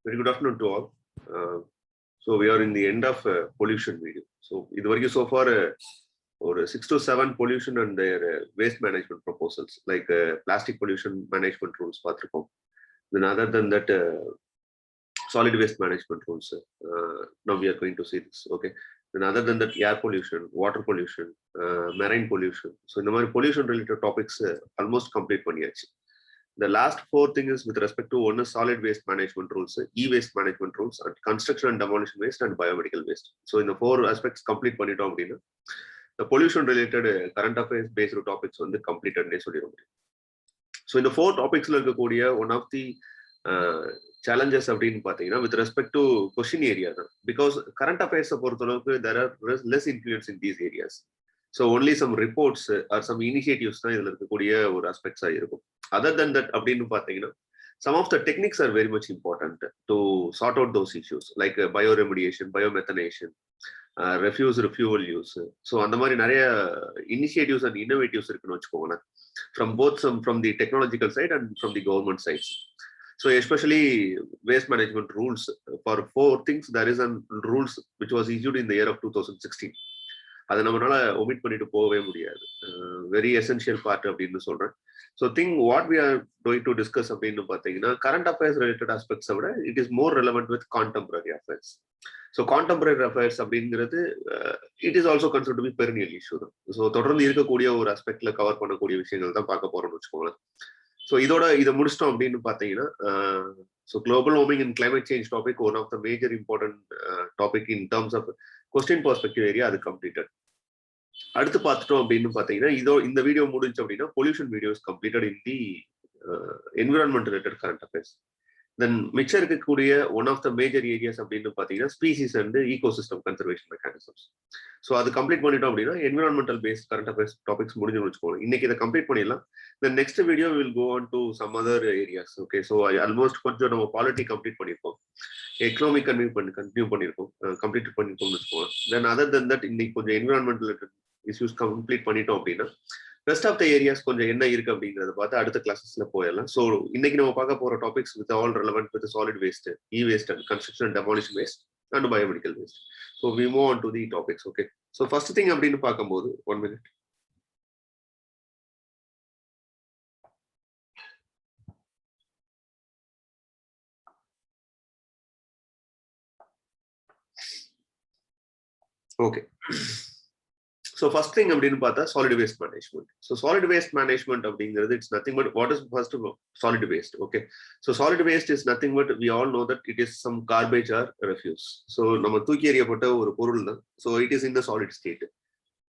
Very good afternoon to all. So we are in the end of pollution video. So so far or 6 to 7 pollution and their waste management proposals like plastic pollution management rules. Then other than that, solid waste management rules. Now we are going to see this. Okay. Then other than that, air pollution, water pollution, marine pollution. So in the pollution related topics almost complete paniyachi. The last 4 things is with respect to one is solid waste management rules, e-waste management rules, and construction and demolition waste and biomedical waste. So in the 4 aspects complete பண்ணிட்டோம் அப்படின்னா the pollution related current affairs based topics வந்து completed னே சொல்லிரும். So in the 4 topics ல இருக்கக்கூடிய one of the challenges அப்படின்னு பாத்தீங்கன்னா with respect to question area தான், because current affairs பொறுத்தளவுக்கு there are less influence in these areas. So only some reports or some initiatives தான் இதுல இருக்கக்கூடிய ஒரு aspects இருக்கும். Other than that, some of the techniques are very much important to sort out those issues, like bioremediation, biomethanation, refuse refuel use. So அந்த மாதிரி நிறைய initiatives and innovatives இருக்குன்னு வச்சுக்கோங்க, from the technological side and from the government sides. So especially waste management rules, for 4 things there is a rules which was issued in the year of 2016. அதை நம்மளால omit பண்ணிட்டு போகவே முடியாது. Very essential part அப்படின்னு சொல்றேன். So what we are going to discuss அப்படின்னு பார்த்தீங்கன்னா current affairs related ஆஸ்பெக்ட்ஸை விட it is more relevant with contemporary affairs. So contemporary affairs அப்படிங்கிறது it is also consider to be perennial issue தான். So தொடர்ந்து இருக்கக்கூடிய ஒரு ஆஸ்பெக்ட்ல கவர் பண்ணக்கூடிய விஷயங்கள் தான் பார்க்க போறோம்னு வச்சுக்கோங்களேன். ஸோ இதை முடிச்சிட்டோம் அப்படின்னு பார்த்தீங்கன்னா so global warming and climate change topic one of the major important topic in terms of question perspective area அது கம்ப்ளீட்டட். அடுத்து பார்த்துட்டோம் அப்படின்னு பார்த்தீங்கன்னா இந்த வீடியோ முடிஞ்சு அப்படின்னா pollution videos completed in the environment related current affairs. Then மிச்சம் இருக்கக்கூடிய one of the major areas அப்படின்னு பார்த்தீங்கன்னா species and ecosystem conservation mechanisms. So அது கம்ப்ளீட் பண்ணிட்டோம் அப்படின்னா environmental based current affairs topics முடிஞ்சு வச்சுக்கோங்க. இன்னைக்கு இதை கம்ப்ளீட் பண்ணிடலாம். Then next video will go on to some other areas. Okay, so almost கொஞ்சம் நம்ம பாலிட்டி கம்ப்ளீட் பண்ணியிருக்கோம், எக்கனாமிக் கண்டினியூ பண்ணியிருக்கோம், கம்ப்ளீட் பண்ணியிருக்கோம்னு வச்சுக்கோங்க. தென் அதர் தென் தட் இன்னைக்கு கொஞ்சம் என்விரான்மெண்ட் ரிலேட்டட் இஷ்யூஸ் கம்ப்ளீட் பண்ணிட்டோம் அப்படின்னா ரெஸ்ட் ஆஃப் த ஏரியாஸ் கொஞ்சம் என்ன இருக்கு அப்படிங்கறத பார்த்து அடுத்த கிளாஸஸ்ல போயிடலாம். ஸோ இன்னைக்கு நம்ம பார்க்க போற topics with all relevant with solid waste, e waste and construction and demolition waste and biomedical waste. So we move on to the topics. Okay, so first thing அப்படின்னு பார்க்கும்போது 1 minute. Okay, so first thing அப்படின்னு பார்த்தா solid waste management. So solid waste management அப்படிங்கிறது it's nothing but what is first of all solid waste. Okay, so solid waste is nothing but we all know that it is some garbage or refuse. So நம்ம தூக்கி எறியப்பட்ட ஒரு பொருள் தான். So it is in the solid state.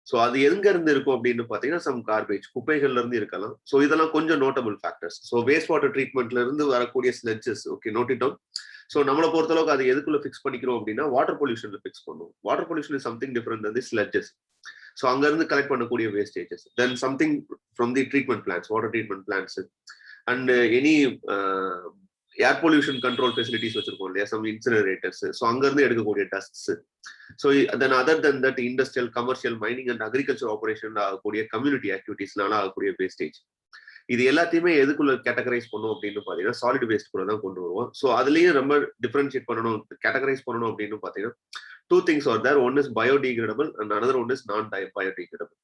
So அது எங்க இருந்து இருக்கும் அப்படின்னு பார்த்தீங்கன்னா some garbage, குப்பைகள்ல இருந்து இருக்கலாம். So இதெல்லாம் கொஞ்சம் notable factors. So waste water treatmentல இருந்து வரக்கூடிய sludges, okay, note it down. So நம்மளை பொறுத்தளவுக்கு அது எதுக்குள்ள ஃபிக்ஸ் பண்ணிக்கிறோம் அப்படின்னா வாட்டர் பொல்யூஷன்ல ஃபிக்ஸ் பண்ணுவோம். Water pollution is something different than the sludges. So அங்க இருந்து கலெக்ட் பண்ணக்கூடிய wastages. Then something from the treatment plants, water treatment plants and any air pollution control facilities வச்சிருக்கோம் இல்லையா, சம் இன்சினரேட்டர்ஸ். ஸோ அங்க இருந்து எடுக்கக்கூடிய dusts. So then other then that industrial, commercial, mining and agriculture operation ஆகக்கூடிய community ஆக்டிவிட்டிஸ்னால ஆகக்கூடிய wastage. இது எல்லாத்தையுமே எதுக்குள்ள கேட்டகரைஸ் பண்ணும் அப்படின்னு பாத்தீங்கன்னா சாலிட் வேஸ்ட் கூட தான் கொண்டு வருவோம். ஸோ அதுலயும் ரொம்ப டிஃபரன்ஷியேட் பண்ணணும், கேட்டகரைஸ் பண்ணணும் அப்படின்னு பாத்தீங்கன்னா 2 things are there. One is biodegradable and another one is non-biodegradable.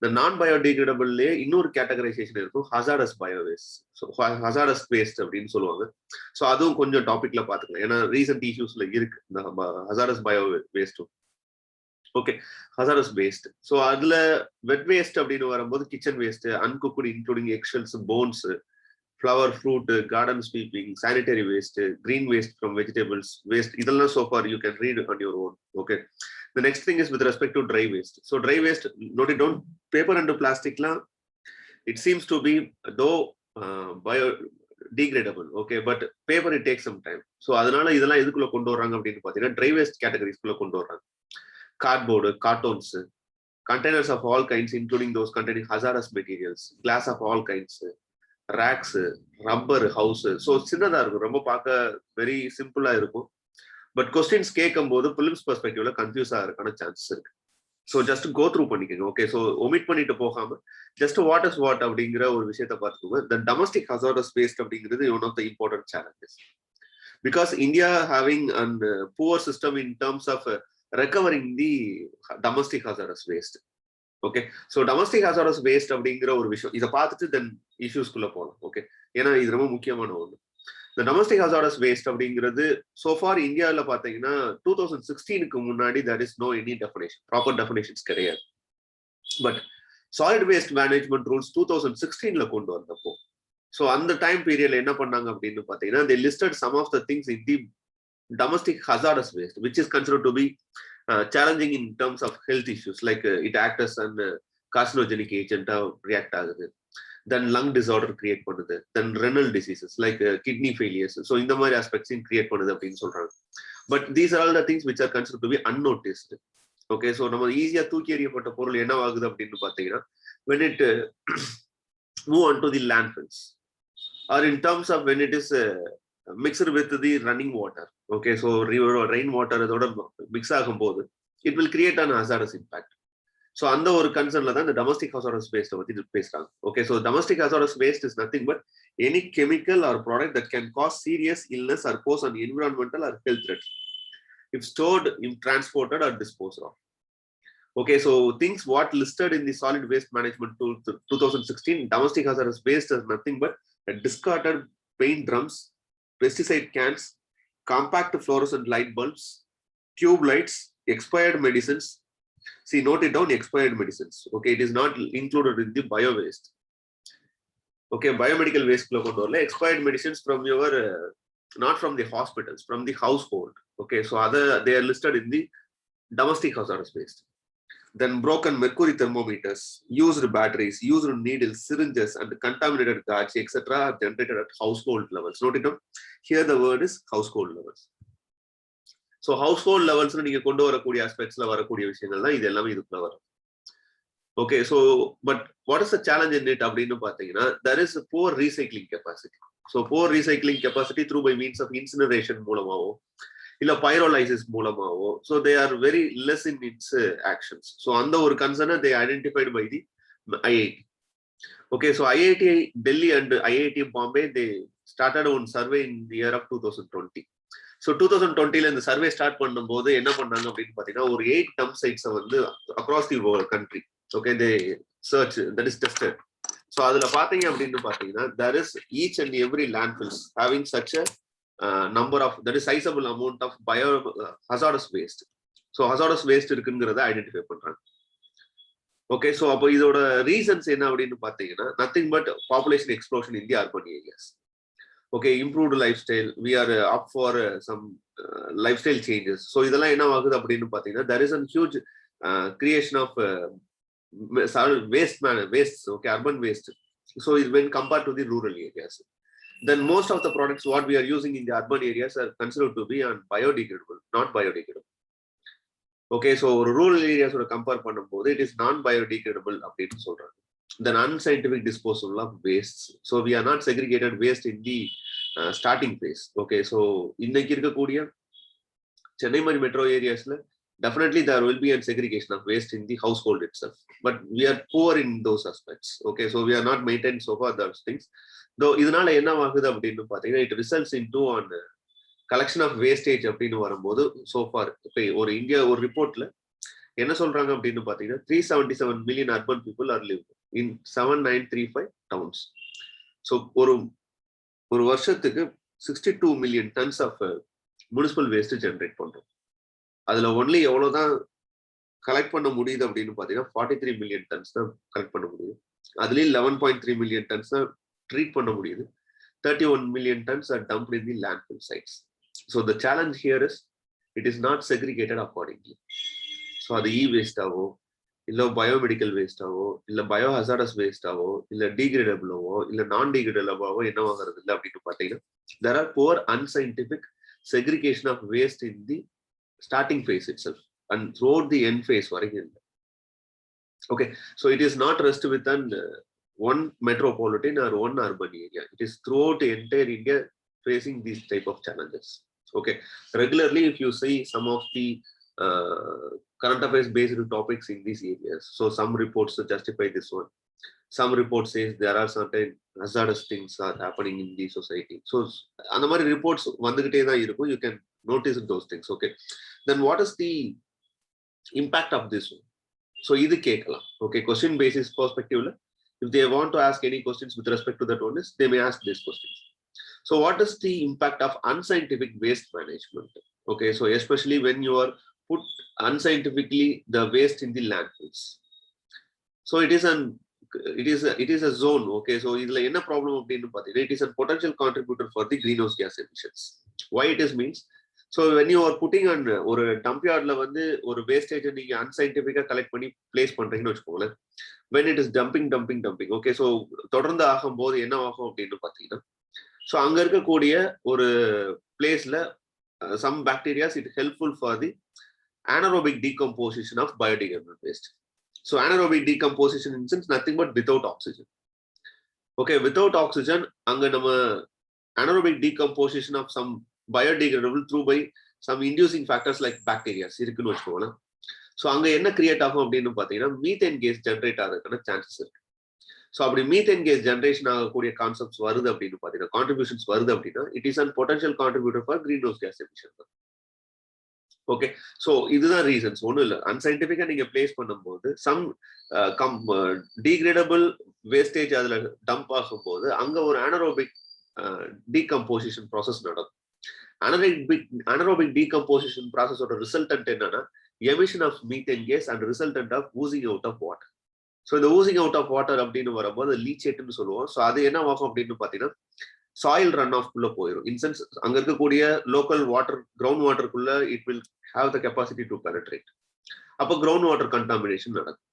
The non-biodegradable இன்னொரு கேட்டகரைசேஷன் இருக்கும், hazardous bio waste. So hazardous waste அப்படின்னு சொல்லுவாங்க. ஸோ அதுவும் கொஞ்சம் டாபிக்ல பாத்துக்கலாம், ஏன்னா ரீசன்ட் இஷ்யூஸ்ல இருக்கு இந்த hazardous bio waste. Okay, hazardous waste. So அதுல வெட் வேஸ்ட் அப்படின்னு வரும்போது kitchen waste, uncooked including eggshells, bones, flower, fruit, garden sweeping, sanitary waste, green waste from vegetables waste, இதெல்லாம் so far you can read on your own. Okay, the next thing is with respect to dry waste. So dry waste, note it down, paper and plastic la it seems to be though biodegradable. Okay, but paper it takes some time. So அதனால இதெல்லாம் எதுக்குள்ள கொண்டு வராங்க அப்படின்னு பாத்தீங்கன்னா dry waste கேட்டகரிஸ்குள்ள கொண்டு வராங்க. Cardboard, cartons, containers of all kinds including those containing hazardous materials, glass of all kinds, racks, rubber, house. So சின்னதா இருக்கும், ரொம்ப பார்க்க வெரி சிம்பிளா இருக்கும். பட் கொஸ்டின்ஸ் கேட்கும் போது பிலிம்ஸ் பெர்ஸ்பெக்டிவ்ல கன்ஃபியூஸ் ஆகிறதுக்கான சான்சஸ் இருக்கு. ஸோ ஜஸ்ட் கோ த்ரூ பண்ணிக்கோங்க. ஓகே, ஸோ ஒமிட் பண்ணிட்டு போகாம ஜஸ்ட் வாட் இஸ் வாட் அப்படிங்கிற ஒரு விஷயத்த பார்த்துக்கோங்க. த டொமஸ்டிக் ஹசார்டஸ் வேஸ்ட் அப்படிங்கிறது one of the important challenges. because India having a poor system in terms of recovering the domestic hazardous waste. Okay, so domestic hazardous waste அப்படிங்கிற ஒரு விஷயம் இதை பார்த்துட்டு தென் இஷ்யூஸ்குள்ள போகலாம். ஓகே, ஏன்னா இது ரொம்ப முக்கியமான ஒன்று. இந்த டொமஸ்டிக் ஹசாரஸ் வேஸ்ட் அப்படிங்கிறது சோஃபார் இந்தியாவில் பார்த்தீங்கன்னா 2016க்கு முன்னாடி that is no any definition, proper definitions கிடையாது. But solid waste management rules 2016ல கொண்டு வந்தப்போ, ஸோ அந்த டைம் பீரியட்ல என்ன பண்ணாங்க அப்படின்னு பார்த்தீங்கன்னா they listed some of the things in the domestic hazardous waste which is considered to be challenging in terms of health issues, like it acts as an carcinogenic agent react ஆகுது, then lung disorder create பண்ணுது, then renal diseases like kidney failures, so இந்த மாதிரி aspects create பண்ணுது அப்படின்னு சொல்றாங்க. But these are all the things which are considered to be unnoticed. Okay, so நம்ம ஈஸியா தூக்கி எறியப்பட்ட பொருள் என்ன ஆகுது அப்படின்னு பார்த்தீங்கன்னா when it move on to the landfills or in terms of when it is mixed with the running water. Okay, so river or rain water அதோட mix ஆகும்போது it will create an hazardous impact. So அந்த ஒரு கன்சர்ன்ல தான் இந்த domestic hazardous waste பத்தி பேசுறாங்க. Okay, so domestic hazardous waste is nothing but any chemical or product that can cause serious illness or pose an environmental or health threat if stored, transported or disposed of. Okay, so things what listed in the solid waste management tool 2016, domestic hazardous waste is nothing but discarded paint drums, pesticide cans, compact fluorescent light bulbs, tube lights, expired medicines. See, note it down, expired medicines. Okay, it is not included in the bio waste. Okay, biomedical waste expired medicines from your not from the hospitals, from the household. Okay, so other they are listed in the domestic hazardous waste. Then broken mercury thermometers, used batteries, used needles, syringes, and contaminated gauge, etc. are generated at household levels. Note it down. Here the word is household levels. So household levels நீங்க கொண்டு வரக்கூடிய aspectsல வரக்கூடிய விஷயங்கள் தான் இது எல்லாமே இதுக்குள்ள வரும். Okay, so but what is the challenge in it அப்படின்னு பார்த்தீங்கன்னா there is a poor recycling capacity. So poor recycling capacity through by means of incineration மூலமாவோ இல்ல pyrolysis மூலமாவோ, so they are very less in its actions. So அந்த ஒரு concern they identified by the IIT. Okay, so IIT Delhi and IIT Bombay they started one survey in the year of 2020. So 2020ல இந்த survey start பண்ணும்போது என்ன பண்ணாங்க அப்படின்னு பார்த்தீங்கன்னா ஒரு 8 dump sites வந்து across the country. Okay, they search that is tested. So அதுல பாத்தீங்க அப்படின்னு பார்த்தீங்கன்னா there is each and every landfills having such a number of, that is sizable amount of bio hazardous waste. So hazardous waste இருக்குங்கிறத identify பண்றாங்க. Okay, so அப்போ இதோட reasons என்ன அப்படின்னு பார்த்தீங்கன்னா nothing but population explosion in the urban areas. Okay, improved lifestyle, we are up for some lifestyle changes. So இதெல்லாம் என்ன ஆகுது அப்படின்னு பார்த்தீங்கன்னா there is a huge creation of waste, okay, urban waste. So when compared to the rural areas, then most of the products what we are using in the urban areas are considered to be biodegradable, not biodegradable. Okay, so rural areas ஓட compare பண்ணும்போது it is non biodegradable அப்படின்னு சொல்றாங்க. Then unscientific disposal of wastes. So we are not segregated waste in the starting phase. Okay, so இன்னைக்கு இருக்கக்கூடிய சென்னை மாதிரி metro ஏரியாஸ்ல definitely there will be a segregation of waste in the household itself, but we are poor in those aspects. Okay, so we are not maintained so far those things. Though இதனால என்ன ஆகுது அப்படின்னு பார்த்தீங்கன்னா it results into on collection of wastage அப்படின்னு வரும்போது so far okay ஒரு India ஒரு ரிப்போர்ட்ல என்ன சொல்றாங்க அப்படின்னு பார்த்தீங்கன்னா 377 million urban people are living in 7935 towns. So ஒரு வருஷத்துக்கு 62 million tons of municipal waste generate பண்றோம். அதுல ஒன்லி எவ்வளவுதான் கலெக்ட் பண்ண முடியுது அப்படின்னு பார்த்தீங்கன்னா 43 million tons தான் கலெக்ட் பண்ண முடியுது. அதுலயும் 11.3 million tons தான் ட்ரீட் பண்ண முடியுது. 31 million tons are dumped in the landfill sites. So the challenge here is it is not segregated accordingly. So அது e-waste ஆவோ இல்ல பயோமெடிக்கல் வேஸ்டாவோ இல்ல பயோ ஹசாரஸ் வேஸ்டாவோ இல்ல டீகிரேடபிளாவோ இல்ல நான் டீகிரேடபிளாவோ என்ன வாங்குறது இல்லை அப்படின்னு பார்த்தீங்கன்னா there are poor unscientific segregation of waste in the starting phase itself and throughout the end phase வரைக்கும். Okay, so it is not rest within one metropolitan or one urban area. It is throughout the entire India facing these type of challenges. Okay, regularly if you see some of the current affairs based topics in these areas, so some reports justify this one, some reports says there are certain hazardous things are happening in the society. So அந்த மாதிரி reports வந்துகிட்டே தான் இருக்கும். You can notice those things. Okay, then what is the impact of this one? So இது கேட்கலாம். Okay, question basis perspective, if they want to ask any questions with respect to that one, they may ask these questions. So what is the impact of unscientific waste management? Okay, so especially when you are put unscientifically the waste in the landfills. So it is a zone. Okay, so இதுல என்ன problem அப்படினு பாத்தீங்கன்னா, it is a potential contributor for the greenhouse gas emissions. Why it is means, so when you are putting on ஒரு dump yardல வந்து ஒரு wastage நீங்க unscientific collect பண்ணி place பண்றீங்கன்னு வெச்சுக்கோங்களேன், when it is dumping, okay, so தொடர்ந்து ஆகும்போது என்ன ஆகும் அப்படினு பாத்தீங்கன்னா, so அங்க இருக்கக்கூடிய ஒரு பிளேஸ்ல some bacteria it helpful for the anaerobic decomposition of biodegradable waste. So anaerobic decomposition in sense nothing but without oxygen. Okay, without oxygen anga nama anaerobic decomposition of some biodegradable through by some inducing factors like bacteria irukku vechukola. So anga enna create agum appadinu pathina methane gas generate agadukana chances irukku. So அப்படி methane gas generation ஆகக்கூடிய concepts வருது அப்படின்னு பாத்தீங்கன்னா, contributions வருது அப்படின்னா, it is an potential contributor for greenhouse gas emission. Okay, so இதுதான் reasons. ஒன்றும் இல்லை, அன்சைன்டிஃபிக்கா நீங்க பிளேஸ் பண்ணும்போது சம் டீக்ரேடபிள் வேஸ்டேஜ் அதுல டம்ப் ஆகும்போது அங்க ஒரு anaerobic டீகம்போசிஷன் ப்ராசஸ் நடக்கும். anaerobic டீகம்போசிஷன் ப்ராசஸோட ரிசல்டன்ட் என்னன்னா emission of methane gas and resultant of oozing out of water. So இந்த ஊசிங் அவுட் ஆஃப் வாட்டர் அப்படின்னு வரும்போது லீச்சேட்னு சொல்லுவோம். ஸோ அது என்ன ஆகும் அப்படின்னு பார்த்தீங்கன்னா, சாயில் ரன் ஆஃப் குள்ள போயிடும். இன்சென்ஸ் அங்க இருக்கக்கூடிய லோக்கல் வாட்டர் கிரவுண்ட் வாட்டருக்குள்ள it will have the capacity to penetrate. அப்போ கிரவுண்ட் வாட்டர் கண்டாமினேஷன் நடக்கும்.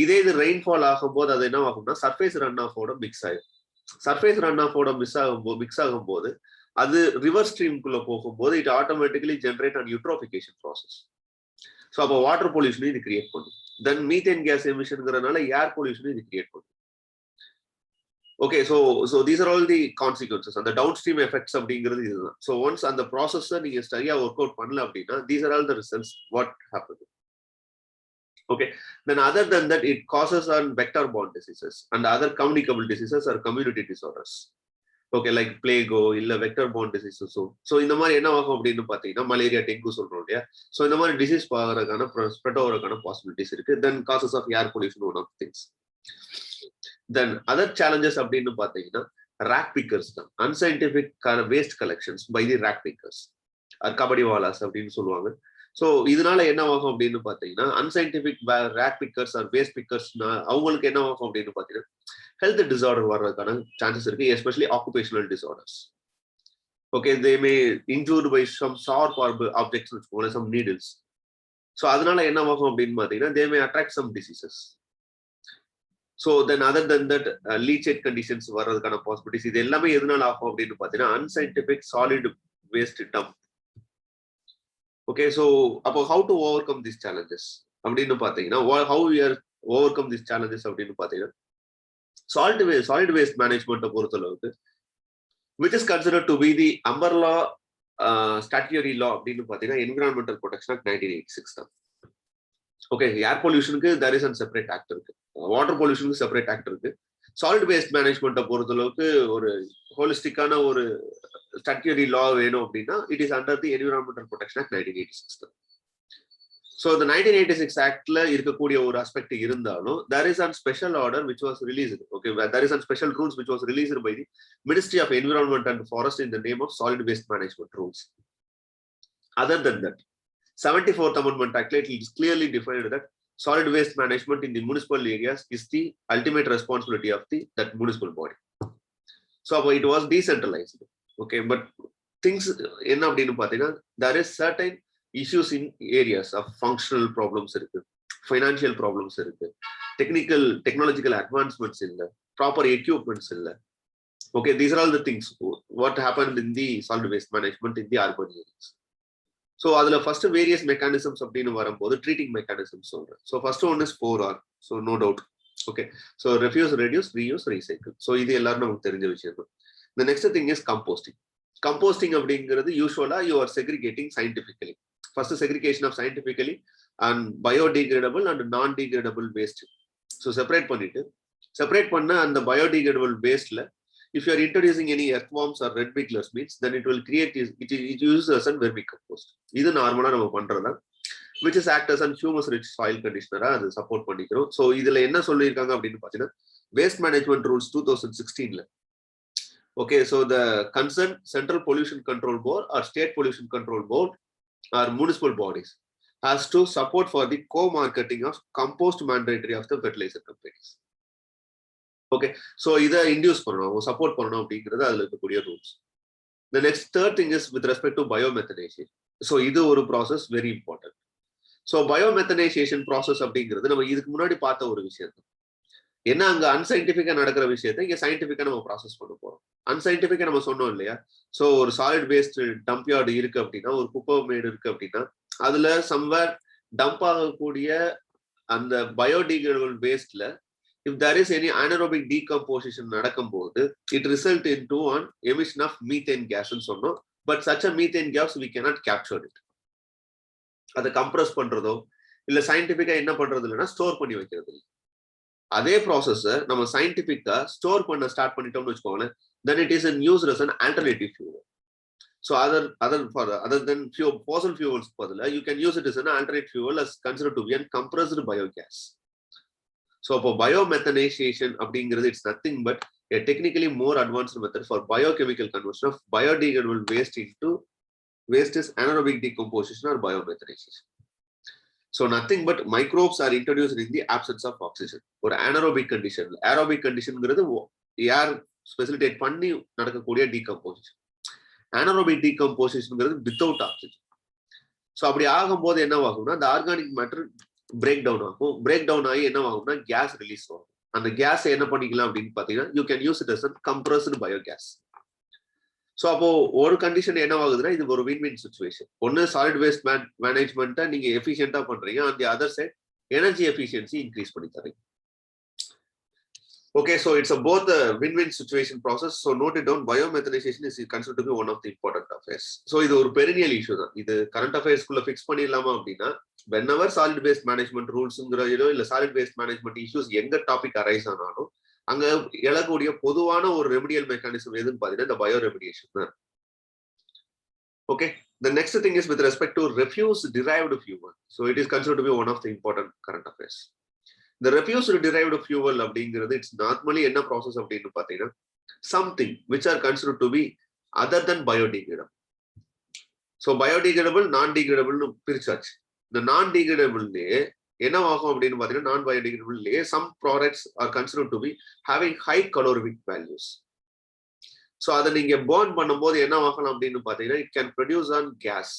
இதே இது ரெயின்ஃபால் ஆகும்போது அது என்ன ஆகும்னா சர்ஃபேஸ் ரன் ஆஃபோட மிக்ஸ் ஆயிடும். சர்ஃபேஸ் ரன் ஆஃபோட மிக்ஸ் ஆகும்போது அது ரிவர் ஸ்ட்ரீம்குள்ள போகும்போது it automatically generate and eutrophication process. So அப்போ வாட்டர் பொல்யூஷன் இது கிரியேட் பண்ணும். தென் மீத்தேன் கேஸ் எமிஷன்ங்கிறதுனால ஏர் பொல்யூஷன் இது கிரியேட் பண்ணும். Okay, so these are all the consequences. அந்த டவுன் ஸ்ட்ரீம் எஃபெக்ட்ஸ் அப்படிங்கிறது இதுதான். ஸோ ஒன்ஸ் அந்த ப்ராசஸை நீங்க சரியா ஒர்க் அவுட் பண்ணல அப்படின்னா these are all the results what happen. Okay, then other than that it causes on vector-borne diseases and other communicable diseases or community disorders. Okay, like plague illa vector-borne diseases. So இந்த மாதிரி என்ன ஆகும் அப்படின்னு பார்த்தீங்கன்னா malaria, dengue சொல்றோம் இல்லையா. So இந்த மாதிரி டிசீஸ் ஆகிறதுக்கான ஸ்ப்ரெட் ஆகிறதுக்கான பாசிபிலிட்டிஸ் இருக்கு. Then causes of air pollution one of things. Then other challenges அப்படின்னு பார்த்தீங்கன்னா ராக் பிக்கர்ஸ் தான். Unscientific waste collections by the rag pickers are kabadi wallahs அப்படின்னு சொல்லுவாங்க. ஸோ இதனால என்ன ஆகும் அப்படின்னு பார்த்தீங்கன்னா unscientific rag pickers or waste பிக்கர்ஸ்னா அவங்களுக்கு என்ன ஆகும் அப்படின்னு பார்த்தீங்கன்னா ஹெல்த் டிசார்டர் வர்றதுக்கான சான்சஸ் இருக்கு, especially occupational disorders. Okay, they may injured by some sharp objects வச்சுக்கோங்க, சம் நீடில்ஸ். ஸோ அதனால என்ன ஆகும் அப்படின்னு பார்த்தீங்கன்னா they may attract some diseases. So then other then that leachate conditions வர்றதுக்கான பாசிபிலிட்டிஸ். இது எல்லாமே எதனால ஆகும் அப்படின்னு பார்த்தீங்கன்னா unscientific solid waste dump. Okay, so about how to overcome these challenges அப்படினு பாத்தீங்கன்னா, how we are overcome these challenges அப்படினு பாத்தீங்கன்னா solid waste management பொறுத்தளவுக்கு which is considered to be the umbrella statutory law அப்படினு பாத்தீங்கன்னா Environmental Protection Act 1986 தான். Okay, air pollutionக்கு there is a separate act இருக்கு, water pollutionக்கு separate act இருக்கு. solid waste management பொறுத்தளவுக்கு ஒரு ஹோலிஸ்டிக்கான ஒரு statutory law வேணும் அப்படின்னா it is under the Environmental Protection Act 1986. So the 1986 actல இருக்கக்கூடிய ஒரு aspect இருந்தாலும் there is a special order which was released. Okay, there is a special rules which was released by the Ministry of Environment and Forest in the name of solid waste management rules. Other than that, 74th Amendment Act it is clearly defined that solid waste management in the municipal areas is the ultimate responsibility of that municipal body. So it was decentralized. Okay, but things என்ன அப்படின்னு பார்த்தீங்கன்னா there is certain issues in areas of functional problems இருக்கு, financial problems இருக்கு, technological advancements இல்லை, proper equipments இல்லை. Okay, these are all the things what happened in the solid waste management in the urban areas. So அதுல first various mechanisms அப்படின்னு வரும்போது treating mechanisms சொல்றேன். So first one is 4R, so no doubt. Okay, so refuse, reduce, reuse, recycle. So இது எல்லாரும் நமக்கு தெரிஞ்ச விஷயம் தான். The next thing is composting. Composting அப்படிங்கிறது யூஸ்வலா you are segregating scientifically. First segregation of scientifically and biodegradable and non-degradable waste. So separate பண்ணிட்டு separate பண்ண அந்த biodegradable wasteல if you are introducing any earthworms or red wigglers means then it will create it uses as a vermicompost. இது நார்மலா நம்ம பண்றதா which is act as a humus rich soil conditioner அது support பண்ணிக்கிறோம். So இதுல என்ன சொல்லியிருக்காங்க அப்படின்னு பாத்தீங்கன்னா waste management rules 2016ல okay, so the concerned central pollution control board or state pollution control board or municipal bodies has to support for the co-marketing of compost mandatory of the fertilizer companies. Okay, so இதை induce பண்ணணும், support பண்ணணும் அப்படிங்கிறது அதுல இருக்கக்கூடிய rules. The next third thing is with respect to biomethanization. So இது ஒரு process very important. So biomethanization process அப்படிங்கிறது நம்ம இதுக்கு முன்னாடி பார்த்த ஒரு விஷயம் தான். ஏன்னா அங்க அன்சைன்டிபிக்கா நடக்கிற விஷயத்த இங்க சயின்டிபிக்கா நம்ம ப்ராசஸ் பண்ண போறோம். அன்சைன்டிபிக்கா நம்ம சொன்னோம் இல்லையா, ஸோ ஒரு சாலிட் வேஸ்ட் டம்ப் யார்டு இருக்கு அப்படின்னா, ஒரு குப்பை மேடு இருக்கு அப்படின்னா, அதுல சம்வேர் டம்ப் ஆகக்கூடிய அந்த biodegradable வேஸ்ட்ல if there is any anaerobic decomposition நடக்கும்போது it result into an emission of methane gas ன்னு சொன்னோம். but such a methane gas we cannot capture it. அதை கம்ப்ரஸ் பண்றதோ இல்ல சயின்டிபிக்கா என்ன பண்றது இல்லைன்னா ஸ்டோர் பண்ணி வைக்கிறது இல்லை. அதே ப்ராசஸ் நம்ம சயின்டிபிக்கா ஸ்டோர் பண்ண ஸ்டார்ட் பண்ணிட்டோம்னு வச்சுக்கோங்களேன், then it is in used as an alternative fuel. So other than fossil fuels பதிலா you can use it as an alternate fuel as considered to be a compressed biogas. So for biomethanization அப்படிங்கிறது it's nothing but a technically more advanced method for biochemical conversion of biodegradable waste into waste is anaerobic decomposition or biomethanization. So nothing but microbes are introduced in the absence of oxygen. ஒரு anaerobic condition. Aerobic conditionங்கிறது ஏர் facilitate பண்ணி நடக்கக்கூடிய decomposition. anaerobic decompositionங்கிறது without oxygen. So அப்படி ஆகும்போது என்ன ஆகும்னா அந்த organic matter break down ஆகும். Break down ஆகி என்ன ஆகும்னா கேஸ் ரிலீஸ் ஆகும். அந்த கேஸ் என்ன பண்ணிக்கலாம் அப்படின்னு பாத்தீங்கன்னா you can use it as compressed biogas. So அப்போ ஒரு கண்டிஷன் என்ன ஆகுதுன்னா இது ஒரு வின்-வின் சுச்சுவேஷன். ஒன்னு சாலிட் வேஸ்ட் மேனேஜ்மெண்ட்டை நீங்க எஃபிஷியன்டா பண்றீங்க, on the other side energy efficiency increase பண்ணி தரீங்க. Okay, so it's a both a win-win situation process. So note it down, biomethanization is considered to be one of the important affairs. So இது ஒரு perennial issue தான். இது current affairs குள்ள fix பண்ணிடலாமா அப்படின்னா whenever solid waste management rulesங்கிறதோ இல்ல solid waste management issues எங்க topic arise ஆனாலும் அங்க எழக்கூடிய பொதுவான ஒரு ரெமிடியல் மெக்கானிசம் எதுன்னு பாத்தீங்கன்னா இந்த பயோ ரெமிடியேஷன் தான். Okay, the next thing is with respect to refuse derived fuel. So it is considered to be one of the important current affairs. The refuse derived fuel அப்படிங்கிறது it's normally என்ன process அப்படின்னு பாத்தீங்கன்னா something which are considered to be other than biodegradable. So biodegradable, non-degradable பிரிச்சாச்சு. இந்த non-degradableலயே என்ன ஆகும் அப்படின்னு பாத்தீங்கன்னா non-biodegradableலயே some products are considered to be having high calorific values. So அதை நீங்க burn பண்ணும்போது என்ன ஆகலாம் அப்படின்னு பாத்தீங்கன்னா it can produce on gas.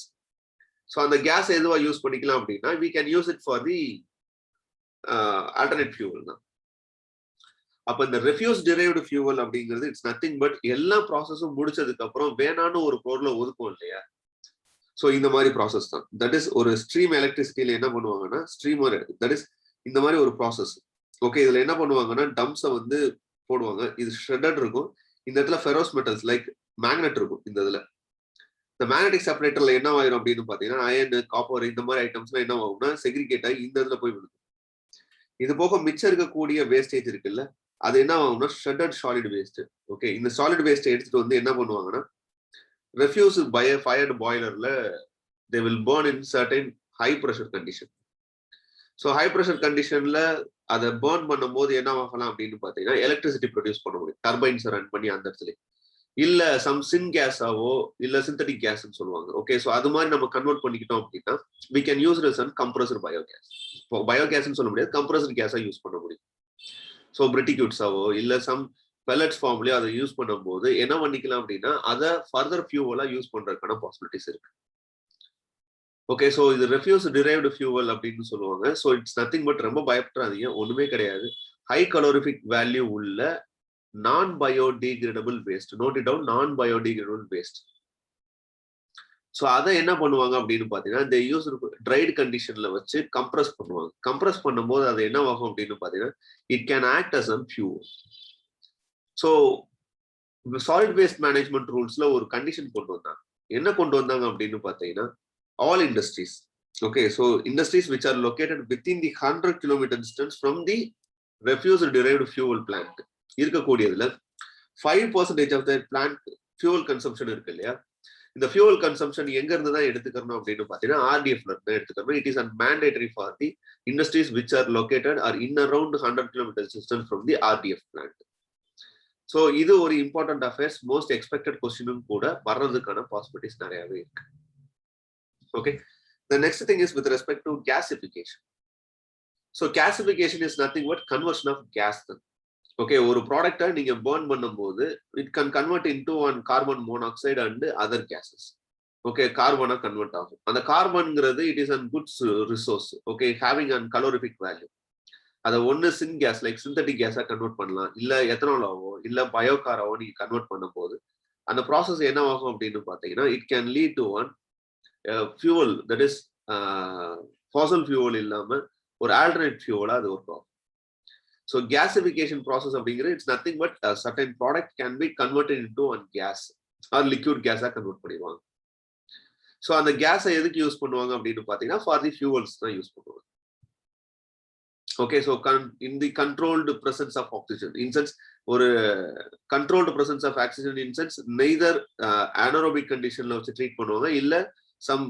So அந்த கேஸ் எதுவா யூஸ் பண்ணிக்கலாம் அப்படின்னா we can use it for the alternate fuel தான். அப்ப இந்த refuse derived fuel அப்படிங்கிறது இட்ஸ் நத்திங் பட் எல்லா ப்ராசஸும் முடிச்சதுக்கு அப்புறம் வேணான்னு ஒரு பொருளை ஒதுக்கும் இல்லையா, ஸோ இந்த மாதிரி ப்ராசஸ் தான். தட் இஸ் ஒரு ஸ்ட்ரீம் எலக்ட்ரிசிட்டியில என்ன பண்ணுவாங்கன்னா ஸ்ட்ரீமர் தட் இஸ் இந்த மாதிரி ஒரு ப்ராசஸ். ஓகே, இதுல என்ன பண்ணுவாங்கன்னா டம்ப்ஸை வந்து போடுவாங்க. இது ஷ்ரெட்டட் இருக்கும். இந்த இடத்துல ஃபெரோஸ் மெட்டல்ஸ் லைக் மேக்னெட் இருக்கும். இந்த இதுல இந்த மேக்னெட்டிக் செப்பரேட்டர்ல என்ன ஆயிரும் அப்படின்னு பாத்தீங்கன்னா அயன், காப்பர் இந்த மாதிரி ஐட்டம்ஸ்லாம் என்ன ஆகும்னா செக்ரிகேட் ஆகி இந்த இதுல போய் விழுது. இது போக மிச்சம் இருக்கக்கூடிய வேஸ்டேஜ் இருக்குல்ல, அது என்ன ஆகும்னா ஷ்ரெட்டட் சாலிட் வேஸ்ட். ஓகே, இந்த சாலிட் வேஸ்ட் எடுத்துட்டு வந்து என்ன பண்ணுவாங்கன்னா ரெஃப்யூஸ் ஃபயர்டு பாய்லர்ல they will burn in certain high pressure condition. So high pressure கண்டிஷன்ல அதை பர்ன் பண்ணும்போது என்ன ஆகலாம் அப்படின்னு பாத்தீங்கன்னா எலக்ட்ரிசிட்டி ப்ரொடியூஸ் பண்ண முடியும் டர்பைன்ஸ் ரன் பண்ணி அந்த இடத்துல. இல்ல சம் சின் கேஸாவோ இல்ல சிந்தட்டிக் கேஸ்ன்னு சொல்லுவாங்க. ஓகே, ஸோ அது மாதிரி நம்ம கன்வெர்ட் பண்ணிக்கிட்டோம் அப்படின்னா we can use it as a compressed biogas. இப்போ பயோகேஸ்ன்னு சொல்ல முடியாது, கம்ப்ரஸ்ட் கேஸா யூஸ் பண்ண முடியும். ஸோ பிரிட்டிக்யூட்ஸாவோ இல்ல சம் பெல்லட்ஸ் ஃபார்ம்லயோ அதை யூஸ் பண்ணும்போது என்ன பண்ணிக்கலாம் அப்படின்னா அதை ஃபர்தர் ஃபியூவலா யூஸ் பண்றதுக்கான பாசிபிலிட்டிஸ் இருக்கு. ஓகே, ஸோ இது ரெஃப்யூஸ் டிரைவ்டு ஃபியூவல் அப்படின்னு சொல்லுவாங்க. ஸோ இட்ஸ் நத்திங் பட் ரொம்ப பயப்படாதீங்க, ஒண்ணுமே கிடையாது. ஹை கலோரிஃபிக் வேல்யூ உள்ள non biodegradable waste. Note it down, non biodegradable waste. So அதை என்ன பண்ணுவாங்க அப்படின்னு பாத்தீங்கன்னா இந்த யூஸ் ட்ரைடு கண்டிஷன்ல வச்சு கம்ப்ரஸ் பண்ணுவாங்க. கம்ப்ரஸ் பண்ணும்போது அது என்ன ஆகும் அப்படின்னு பாத்தீங்கன்னா it can act as a fuel. So solid waste management ரூல்ஸ்ல ஒரு கண்டிஷன் கொண்டு வந்தாங்க. என்ன கொண்டு வந்தாங்க அப்படின்னு பாத்தீங்கன்னா all industries, okay, so industries which are located within the 100 kilometre distance from the refuse derived fuel plant இருக்கக்கூடியதுல 5% of the plant fuel consumption இருக்கு இல்லையா, இந்த fuel consumption எங்க இருந்து தான் எடுத்துக்கணும் அப்படின்னு பார்த்தீங்கன்னா RDFல இருந்து எடுத்துக்கணும். It is mandatory for the industries which are located or in around 100 km distance from the RDF plant. So இது ஒரு important affairs, most expected question கூட வர்றதுக்கான possibilities நிறையவே இருக்கு. Okay, the next thing is with respect to gasification. So gasification is nothing but conversion of gas. Okay, ஒரு ப்ராடக்ட்டை நீங்க burn பண்ணும்போது it can convert into one carbon monoxide and other gases. Okay, கார்பனா convert ஆகும். அந்த கார்பன்ங்கிறது it is a good resource. Okay, having a calorific value. அதை ஒன்று சின் case like synthetic கேஸா convert பண்ணலாம், இல்ல எத்தனாலாவோ இல்ல பயோகாராவோ நீங்க கன்வெர்ட் பண்ணும்போது அந்த ப்ராசஸ் என்ன ஆகும் அப்படின்னு பாத்தீங்கன்னா it can lead to one fuel that is fossil fuel இல்லாம ஒரு ஆல்டர்னேட் ஃபியூவலா அது ஒர்க் ஆகும். ஸோ கேசிஃபிகேஷன் ப்ராசஸ் அப்படிங்கிறது it's nothing but certain product can be converted into one gas or liquid கேஸா கன்வெர்ட் பண்ணிடுவாங்க. ஸோ அந்த கேஸை எதுக்கு யூஸ் பண்ணுவாங்க அப்படின்னு பாத்தீங்கன்னா ஃபார் தி ஃபியூவல்ஸ் தான் யூஸ் பண்ணுவாங்க. Okay, so in the controlled presence of oxygen, in sense or controlled presence of oxygen, in sense neither anaerobic condition la vச்சு treat பண்ணுவாங்க இல்ல some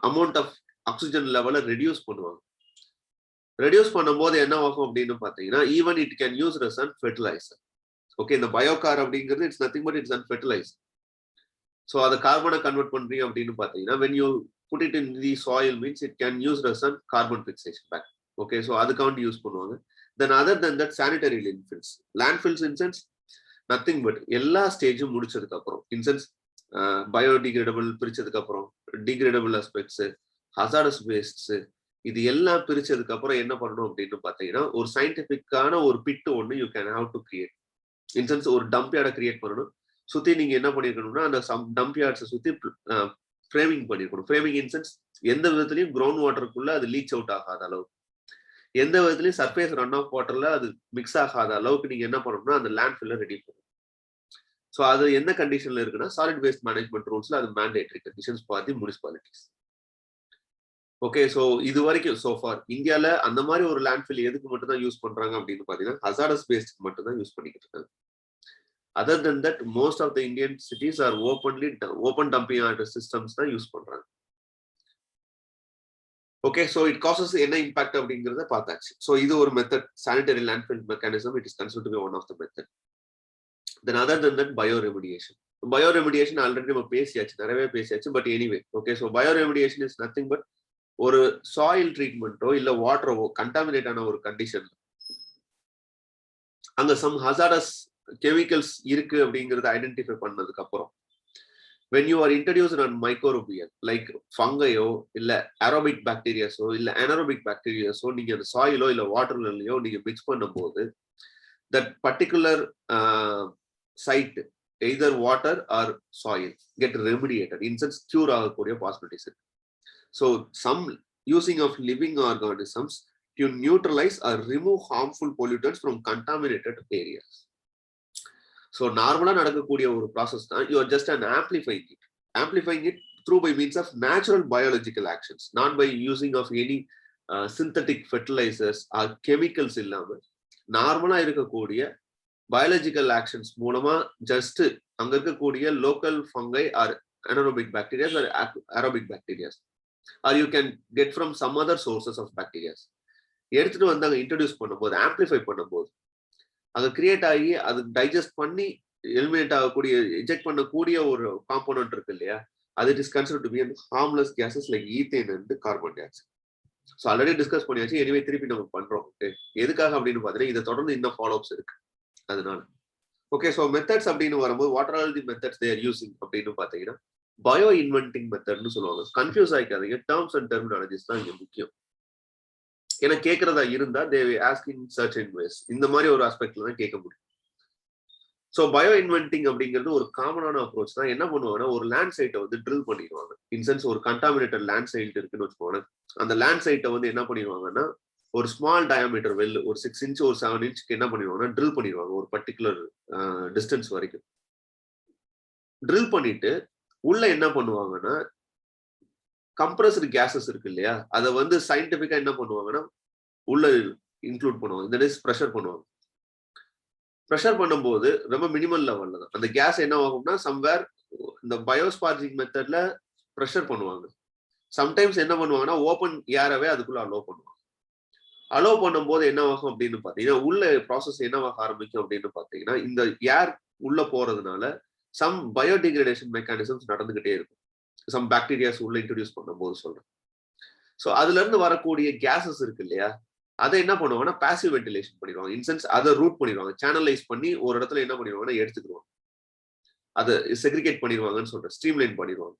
amount of oxygen level reduce பண்ணுவாங்க. reduce பண்ணும்போது என்ன ஆகும் அப்படின்னு பாத்தீங்கன்னா even it can use as a fertilizer. Okay, இந்த biocar அப்படிங்கிறது it's nothing but it's a fertilizer. so அத கார்பனை கன்வெர்ட் பண்றீங்க அப்படின்னு பாத்தீங்கன்னா when you put it in the soil means it can use as a carbon fixation back. Okay, so அதுக்காண்டி use பண்ணுவாங்க. Then other than that sanitary landfills. Landfills in sense nothing but எல்லா ஸ்டேஜும் முடிச்சதுக்கு அப்புறம் in sense biodegradable பிரிச்சதுக்கு அப்புறம் degradable aspects, hazardous wastes இது எல்லாம் பிரிச்சதுக்கு அப்புறம் என்ன பண்ணணும் அப்படின்னு பாத்தீங்கன்னா ஒரு சயின்டிபிக்கான ஒரு பிட் ஒன்று you can have to create. In sense ஒரு டம்ப் யார்டை கிரியேட் பண்ணணும். சுத்தி நீங்க என்ன பண்ணிருக்கணும்னா அந்த டம்ப் யார்ட்ஸை சுத்தி ஃப்ரேமிங் பண்ணிருக்கணும். ஃப்ரேமிங் இன் சென்ஸ் எந்த விதத்துலயும் கிரவுண்ட் வாட்டருக்குள்ள அது லீச் அவுட் ஆகாத அளவுக்கு, எந்த விதத்துலயும் சர்ஃபேஸ் ரன் ஆஃப் வாட்டர்ல அது மிக்ஸ் ஆகாத அளவுக்கு நீங்க என்ன பண்ணணும்னா அந்த லேண்ட்ஃபில்ல ரெடி பண்ணணும். ஸோ அது என்ன கண்டிஷன்ல இருக்குன்னா சாலிட் வேஸ்ட் மேனேஜ்மெண்ட் ரூல்ஸ்ல அது mandatory conditions for the municipalities. Okay, so இது வரைக்கும் சோஃபார் இந்தியால அந்த மாதிரி ஒரு லேண்ட்ஃபில் எதுக்கு மட்டும் தான் யூஸ் பண்றாங்க அப்படின்னு பாத்தீங்கன்னா ஹசார்டஸ் வேஸ்ட் மட்டும் தான் யூஸ் பண்ணிக்கிட்டு இருக்காங்க. Other then that most of the Indian cities are open dumping systems தான் யூஸ் பண்றாங்க. Okay, so it causes any impact அப்படிங்கறத பார்த்தாச்சு. So இது ஒரு method, sanitary landfill mechanism, it is considered to be one of the method. Then other than that bioremediation. Bioremediation already நம்ம பேசியாச்சு, நிறையவே பேசியாச்சு. But anyway, okay, so bioremediation is nothing but ஒரு soil treatmentோ இல்ல வாட்டரோ கண்டாமினேட் ஆன ஒரு கண்டிஷன் அங்க some hazardous chemicals இருக்கு அப்படிங்கறத ஐடென்டிஃபை பண்ணதுக்கு அப்புறம் when you are introduced on microbial like fungi இல்ல aerobic bacteria இல்ல anaerobic bacteria நீங்க அந்த சாயிலோ இல்ல வாட்டர்லயோ நீங்க மிக்ஸ் பண்ணும்போது that particular site either water or soil get remediated, in sense cure ஆகக்கூடிய possibilities இருக்கு. So some using of living organisms to neutralize or remove harmful pollutants from contaminated areas. So நார்மலா நடக்கக்கூடிய ஒரு ப்ராசஸ் தான் you are just an amplifying it through by means of natural biological actions, not by using of any synthetic fertilizers or chemicals இல்லாம நார்மலா இருக்கக்கூடிய biological actions மூலமா just அங்க இருக்கக்கூடிய local fungi or anaerobic bacteria or aerobic bacteria or you can get from some other sources of bacteria எடுத்துட்டு வந்து அங்க introduce பண்ணும்போது ஆம்பிளிஃபை பண்ணும்போது அது கிரியேட் ஆகி அது டைஜஸ்ட் பண்ணி எலிமினேட் ஆகக்கூடிய எஜெக்ட் பண்ணக்கூடிய ஒரு காம்போனன்ட் இருக்கு இல்லையா, அது it is considered to be harmless gases like ethane and carbon dioxide. So already discuss பண்ணியாச்சு, எனிவே திருப்பி நம்ம பண்றோம். ஓகே, எதுக்காக அப்படின்னு பார்த்தீங்கன்னா இதை தொடர்ந்து இன்னும் ஃபாலோஅப்ஸ் இருக்கு அதனால. ஓகே, ஸோ மெத்தட்ஸ் அப்படின்னு வரும்போது what are the methods they are using அப்படின்னு பார்த்தீங்கன்னா பயோ இன்வென்டிங் மெத்தட்னு சொல்லுவாங்க. கன்ஃபியூஸ் ஆகிக்காதீங்க, டேர்ம்ஸ் அண்ட் டெர்மினாலஜிஸ் தான் இங்க முக்கியம். ஏன்னா கேட்கறதா இருந்தா தே ஆஸ்கிங் சர்டன் வேஸ் இந்த மாதிரி ஒரு ஆஸ்பெக்ட்ல தான் கேட்க முடியும். ஸோ பயோ இன்வென்டிங் அப்படிங்கிறது ஒரு காமனான அப்ரோச் தான். என்ன பண்ணுவாங்கன்னா ஒரு லேண்ட் சைட்டை வந்து ட்ரில் பண்ணிடுவாங்க. இன்சென்ஸ் ஒரு கண்டாமினேட்டட் லேண்ட் சைட் இருக்குன்னு வச்சுக்கோங்க, அந்த லேண்ட் சைட்டை வந்து என்ன பண்ணிடுவாங்கன்னா ஒரு ஸ்மால் டயாமீட்டர் வெல் ஒரு 6 inch ஒரு 7 inchக்கு என்ன பண்ணிடுவாங்கன்னா ட்ரில் பண்ணிடுவாங்க ஒரு பர்டிகுலர் டிஸ்டன்ஸ் வரைக்கும். ட்ரில் பண்ணிட்டு உள்ள என்ன பண்ணுவாங்கன்னா கம்ப்ரஸ்டு கேசஸ் இருக்கு இல்லையா, அதை வந்து சயின்டிபிக்கா என்ன பண்ணுவாங்கன்னா உள்ள இன்க்ளூட் பண்ணுவாங்க. இந்த இஸ் ப்ரெஷர் பண்ணுவாங்க. ப்ரெஷர் பண்ணும்போது ரொம்ப மினிமல் லெவல்ல தான் அந்த கேஸ் என்ன ஆகும்னா சம்வேர் இந்த பயோஸ்பார்ஜிங் மெத்தட்ல ப்ரெஷர் பண்ணுவாங்க. சம்டைம்ஸ் என்ன பண்ணுவாங்கன்னா ஓப்பன் ஏரவே அதுக்குள்ள அலோவ் பண்ணுவாங்க. அலோவ் பண்ணும்போது என்ன ஆகும் அப்படின்னு பாத்தீங்கன்னா உள்ள ப்ராசஸ் என்னவாக ஆரம்பிக்கும் அப்படின்னு பாத்தீங்கன்னா இந்த ஏர் உள்ள போறதுனால சம் பயோடிகிரேடேஷன் மெக்கானிசம்ஸ் நடந்துகிட்டே இருக்கும். சம் பாக்டீரியாஸ் உள்ள இன்ட்ரோடியூஸ் பண்ணும்போது சொல்றேன். ஸோ அதுல இருந்து வரக்கூடிய கேசஸ் இருக்கு இல்லையா, அதை என்ன பண்ணுவாங்கன்னா பாசிவ் வென்டிலேஷன் பண்ணிடுவாங்க. இன்சென்ஸ் அதை ரூட் பண்ணிடுவாங்க, சேனலைஸ் பண்ணி ஒரு இடத்துல என்ன பண்ணிடுவாங்கன்னா எடுத்துக்கிடுவாங்க, அதை செக்ரிகேட் பண்ணிடுவாங்கன்னு சொல்றேன், ஸ்ட்ரீம்லைன் பண்ணிடுவாங்க.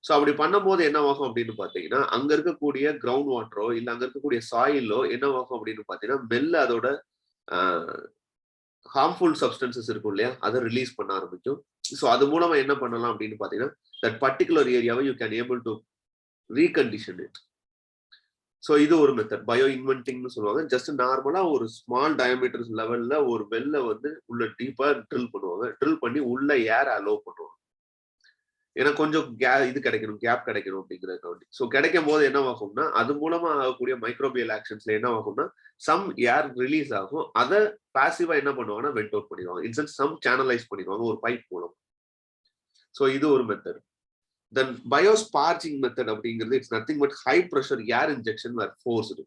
ஸோ அப்படி பண்ணும்போது என்ன ஆகும் அப்படின்னு பாத்தீங்கன்னா அங்க இருக்கக்கூடிய கிரவுண்ட் வாட்டரோ இல்ல அங்க இருக்கக்கூடிய சாயிலோ என்ன ஆகும் அப்படின்னு பாத்தீங்கன்னா மெல்ல அதோட ஹார்ம்ஃபுல் சப்ஸ்டன்சஸ் இருக்கும் இல்லையா, அதை ரிலீஸ் பண்ண ஆரம்பிக்கும். ஸோ அது மூலமா என்ன பண்ணலாம் அப்படின்னு பாத்தீங்கன்னா தட் பர்டிகுலர் ஏரியாவை you can able to recondition it. So இது ஒரு மெத்தட், பயோ இன்வென்டிங்னு சொல்லுவாங்க. ஜஸ்ட் நார்மலா ஒரு ஸ்மால் டயமீட்டர்ஸ் லெவல்ல ஒரு வெல்ல வந்து உள்ள டீப்பா ட்ரில் பண்ணுவாங்க. ட்ரில் பண்ணி உள்ள ஏர் அலோவ் பண்ணுவாங்க. ஏன்னா கொஞ்சம் இது கிடைக்கணும், கேப் கிடைக்கணும் அப்படிங்கிறதுக்காண்டி. ஸோ கிடைக்கும் போது என்ன ஆகும்னா அது மூலமா ஆகக்கூடிய மைக்ரோபியல் ஆக்ஷன்ஸ்ல என்ன ஆகும்னா சம் ஏர் ரிலீஸ் ஆகும். அதை பாசிவா என்ன பண்ணுவாங்கன்னா வென்ட் அவுட் பண்ணிடுவாங்க. இன்சென்ஸ் சம் சேனலைஸ் பண்ணிடுவாங்க ஒரு பைப் மூலம். ஸோ இது ஒரு மெத்தட். தென் பயோஸ்பார்ஜிங் மெத்தட் அப்படிங்கிறது it's nothing but high pressure air injection where forced.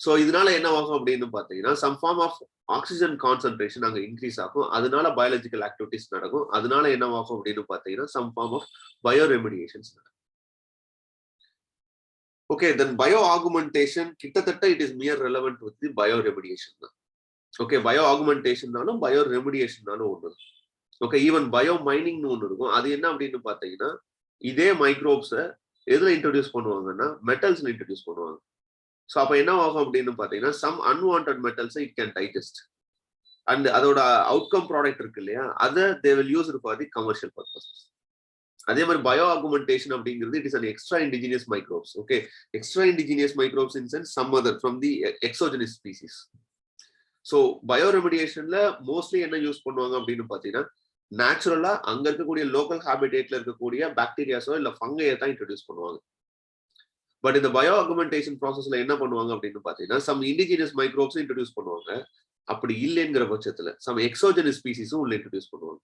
So இதனால என்ன ஆகும் அப்படின்னு பார்த்தீங்கன்னா some form of oxygen concentration அங்கே இன்க்ரீஸ் ஆகும். அதனால பயாலஜிக்கல் ஆக்டிவிட்டிஸ் நடக்கும். அதனால என்ன ஆகும் அப்படின்னு பார்த்தீங்கன்னா சம் ஃபார்ம் ஆஃப் பயோ ரெமிடியேஷன்ஸ் நடக்கும். ஓகே, தென் பயோ ஆகுமெண்டேஷன் கிட்டத்தட்ட it is மியர் relevant with the bio remediation தான். ஓகே, பயோ ஆகுமெண்டேஷன்னாலும் பயோ ரெமிடியேஷன்னாலும் ஒன்று. ஓகே, ஈவன் பயோ மைனிங்னு ஒன்று இருக்கும். அது என்ன அப்படின்னு பார்த்தீங்கன்னா இதே மைக்ரோப்ஸை எதுல இன்ட்ரோடியூஸ் பண்ணுவாங்கன்னா மெட்டல்ஸ்ல இன்ட்ரோடியூஸ் பண்ணுவாங்க. ஸோ அப்போ என்ன ஆகும் அப்படின்னு பார்த்தீங்கன்னா சம் அன்வான்ட் மெட்டல்ஸை இட் கேன் டைஜஸ்ட் அண்ட் அதோட அவுட்கம் ப்ராடக்ட் இருக்கு இல்லையா, அதை they will use for the commercial purposes. அதே மாதிரி பயோ ஆகுமெண்டேஷன் அப்படிங்கிறது it is an extra indigenous microbes. Okay, extra indigenous microbes in sense some other from the exogenous species. So bio ரெமிடியேஷன்ல mostly என்ன use பண்ணுவாங்க அப்படின்னு பார்த்தீங்கன்னா நேச்சுரலா அங்க இருக்கக்கூடிய லோக்கல் ஹாபிடேட்ல இருக்கக்கூடிய பாக்டீரியாஸோ இல்ல ஃபங்கையை தான் இன்ட்ரோடியூஸ் பண்ணுவாங்க. பட் இந்த பயோ ஆகுமெண்டேஷன் ப்ராசஸ்ல என்ன பண்ணுவாங்க அப்படின்னு பாத்தீங்கன்னா சம் இண்டிஜினியஸ் மைக்ரோப்ஸ் இன்ட்ரோடியூஸ் பண்ணுவாங்க. அப்படி இல்லைங்கிற பட்சத்துல சம் எக்ஸோஜெனிஸ் ஸ்பீசிஸும் உள்ள இன்ட்ரோடியூஸ் பண்ணுவாங்க.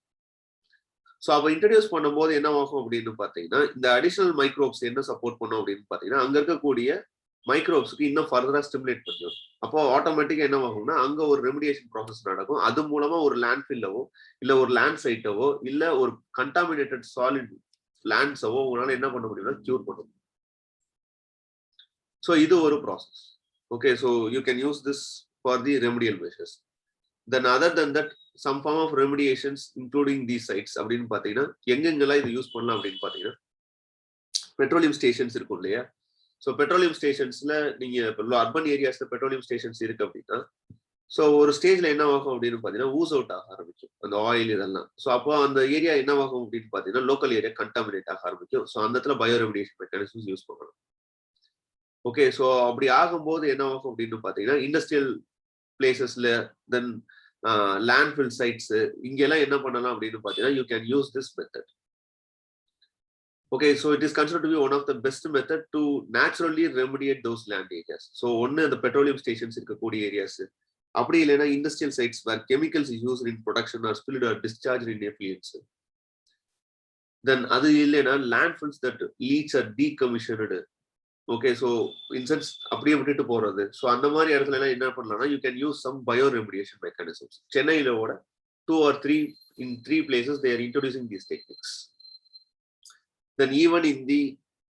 ஸோ அப்போ இன்ட்ரோடியூஸ் பண்ணும்போது என்ன ஆகும் அப்படின்னு பாத்தீங்கன்னா இந்த அடிஷனல் மைக்ரோப்ஸ் என்ன சப்போர்ட் பண்ணும் அப்படின்னு பாத்தீங்கன்னா அங்க இருக்கக்கூடிய மைக்ரோப்ஸ்க்கு இன்னும் ஃபர்தரா ஸ்டிமுலேட் பண்ணும். அப்போ ஆட்டோமேட்டிக்கா என்ன ஆகும்னா அங்க ஒரு ரெமிடியேஷன் ப்ராசஸ் நடக்கும். அது மூலமா ஒரு லேண்ட்ஃபில்லவோ இல்ல ஒரு லேண்ட் சைட்டவோ இல்ல ஒரு கண்டாமினேட்டட் சாலிட் லேண்ட்ஸவோ உங்களால என்ன பண்ண முடியும்னா கியூர் பண்ண முடியும். So இது ஒரு process. Okay, so you can use this for the remedial measures. Then other than that some form of remediations including these sites அப்படின்னு பாத்தீங்கன்னா எங்கெங்கெல்லாம் இது யூஸ் பண்ணலாம் அப்படின்னு பாத்தீங்கன்னா பெட்ரோலியம் ஸ்டேஷன்ஸ் இருக்கும் இல்லையா. ஸோ பெட்ரோலியம் ஸ்டேஷன்ஸ்ல நீங்க அர்பன் ஏரியாஸ்ல பெட்ரோலியம் ஸ்டேஷன்ஸ் இருக்கு அப்படின்னா ஸோ ஒரு ஸ்டேஜ்ல என்ன ஆகும் அப்படின்னு பாத்தீங்கன்னா ஊஸ் அவுட் ஆக ஆரம்பிக்கும் அந்த ஆயில் இதெல்லாம். ஸோ அப்போ அந்த ஏரியா என்ன ஆகும் அப்படின்னு பாத்தீங்கன்னா லோக்கல் ஏரியா கண்டாமினேட் ஆக ஆரம்பிக்கும். ஸோ அந்த இடத்துல பயோ ரெமிடியேஷன் மெக்கானிசம்ஸ் யூஸ் பண்ணலாம். ஓகே, ஸோ அப்படி ஆகும்போது என்ன ஆகும் அப்படின்னு பாத்தீங்கன்னா இண்டஸ்ட்ரியல் பிளேசஸ்ல தென் லேண்ட்ஃபில் சைட்ஸ் இங்கெல்லாம் என்ன பண்ணலாம் அப்படின்னு பாத்தீங்கன்னா you can use this method. Okay, so it is considered to be one of the best method to naturally remediate those land areas. So ஒன்னு அந்த பெட்ரோலியம் ஸ்டேஷன்ஸ் இருக்கக்கூடிய ஏரியாஸ், அப்படி இல்லைன்னா industrial sites where chemicals use in production are spilled or discharge in effluence. Then அது இல்லைன்னா landfills that leach or decommissioned. Okay, so in sense அப்படியே விட்டுட்டு போறது. ஸோ அந்த மாதிரி இடத்துல எல்லாம் என்ன பண்ணலாம்னா you can use some bio remediation mechanisms. சென்னையிலோட 2 or 3 places they are introducing these techniques. Then even in the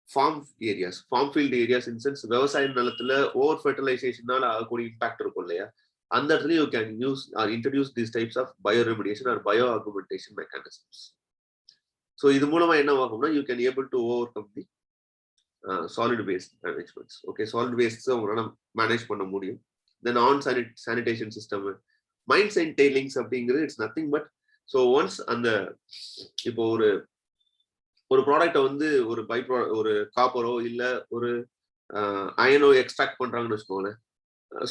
farm areas, farm field areas, in sense விவசாய நிலத்துல ஓவர் ஃபெர்டிலைசேஷனால ஆகக்கூடிய இம்பாக்ட் இருக்கும் இல்லையா, அந்த இடத்துல you can use or introduce these types of bioremediation or bioaugmentation mechanisms. So இது மூலமா என்ன ஆகும்னா you can able to overcome the solid waste management. Okay, solid waste உங்களால மேனேஜ் பண்ண முடியும். Then on sanitation system, mines and tailings அப்படிங்கிறது it's nothing but so once அந்த இப்போ ஒரு ப்ராடக்டை வந்து ஒரு காப்பரோ இல்ல ஒரு அயனோ எக்ஸ்ட்ராக்ட் பண்றாங்கன்னு வச்சுக்கோங்களேன்.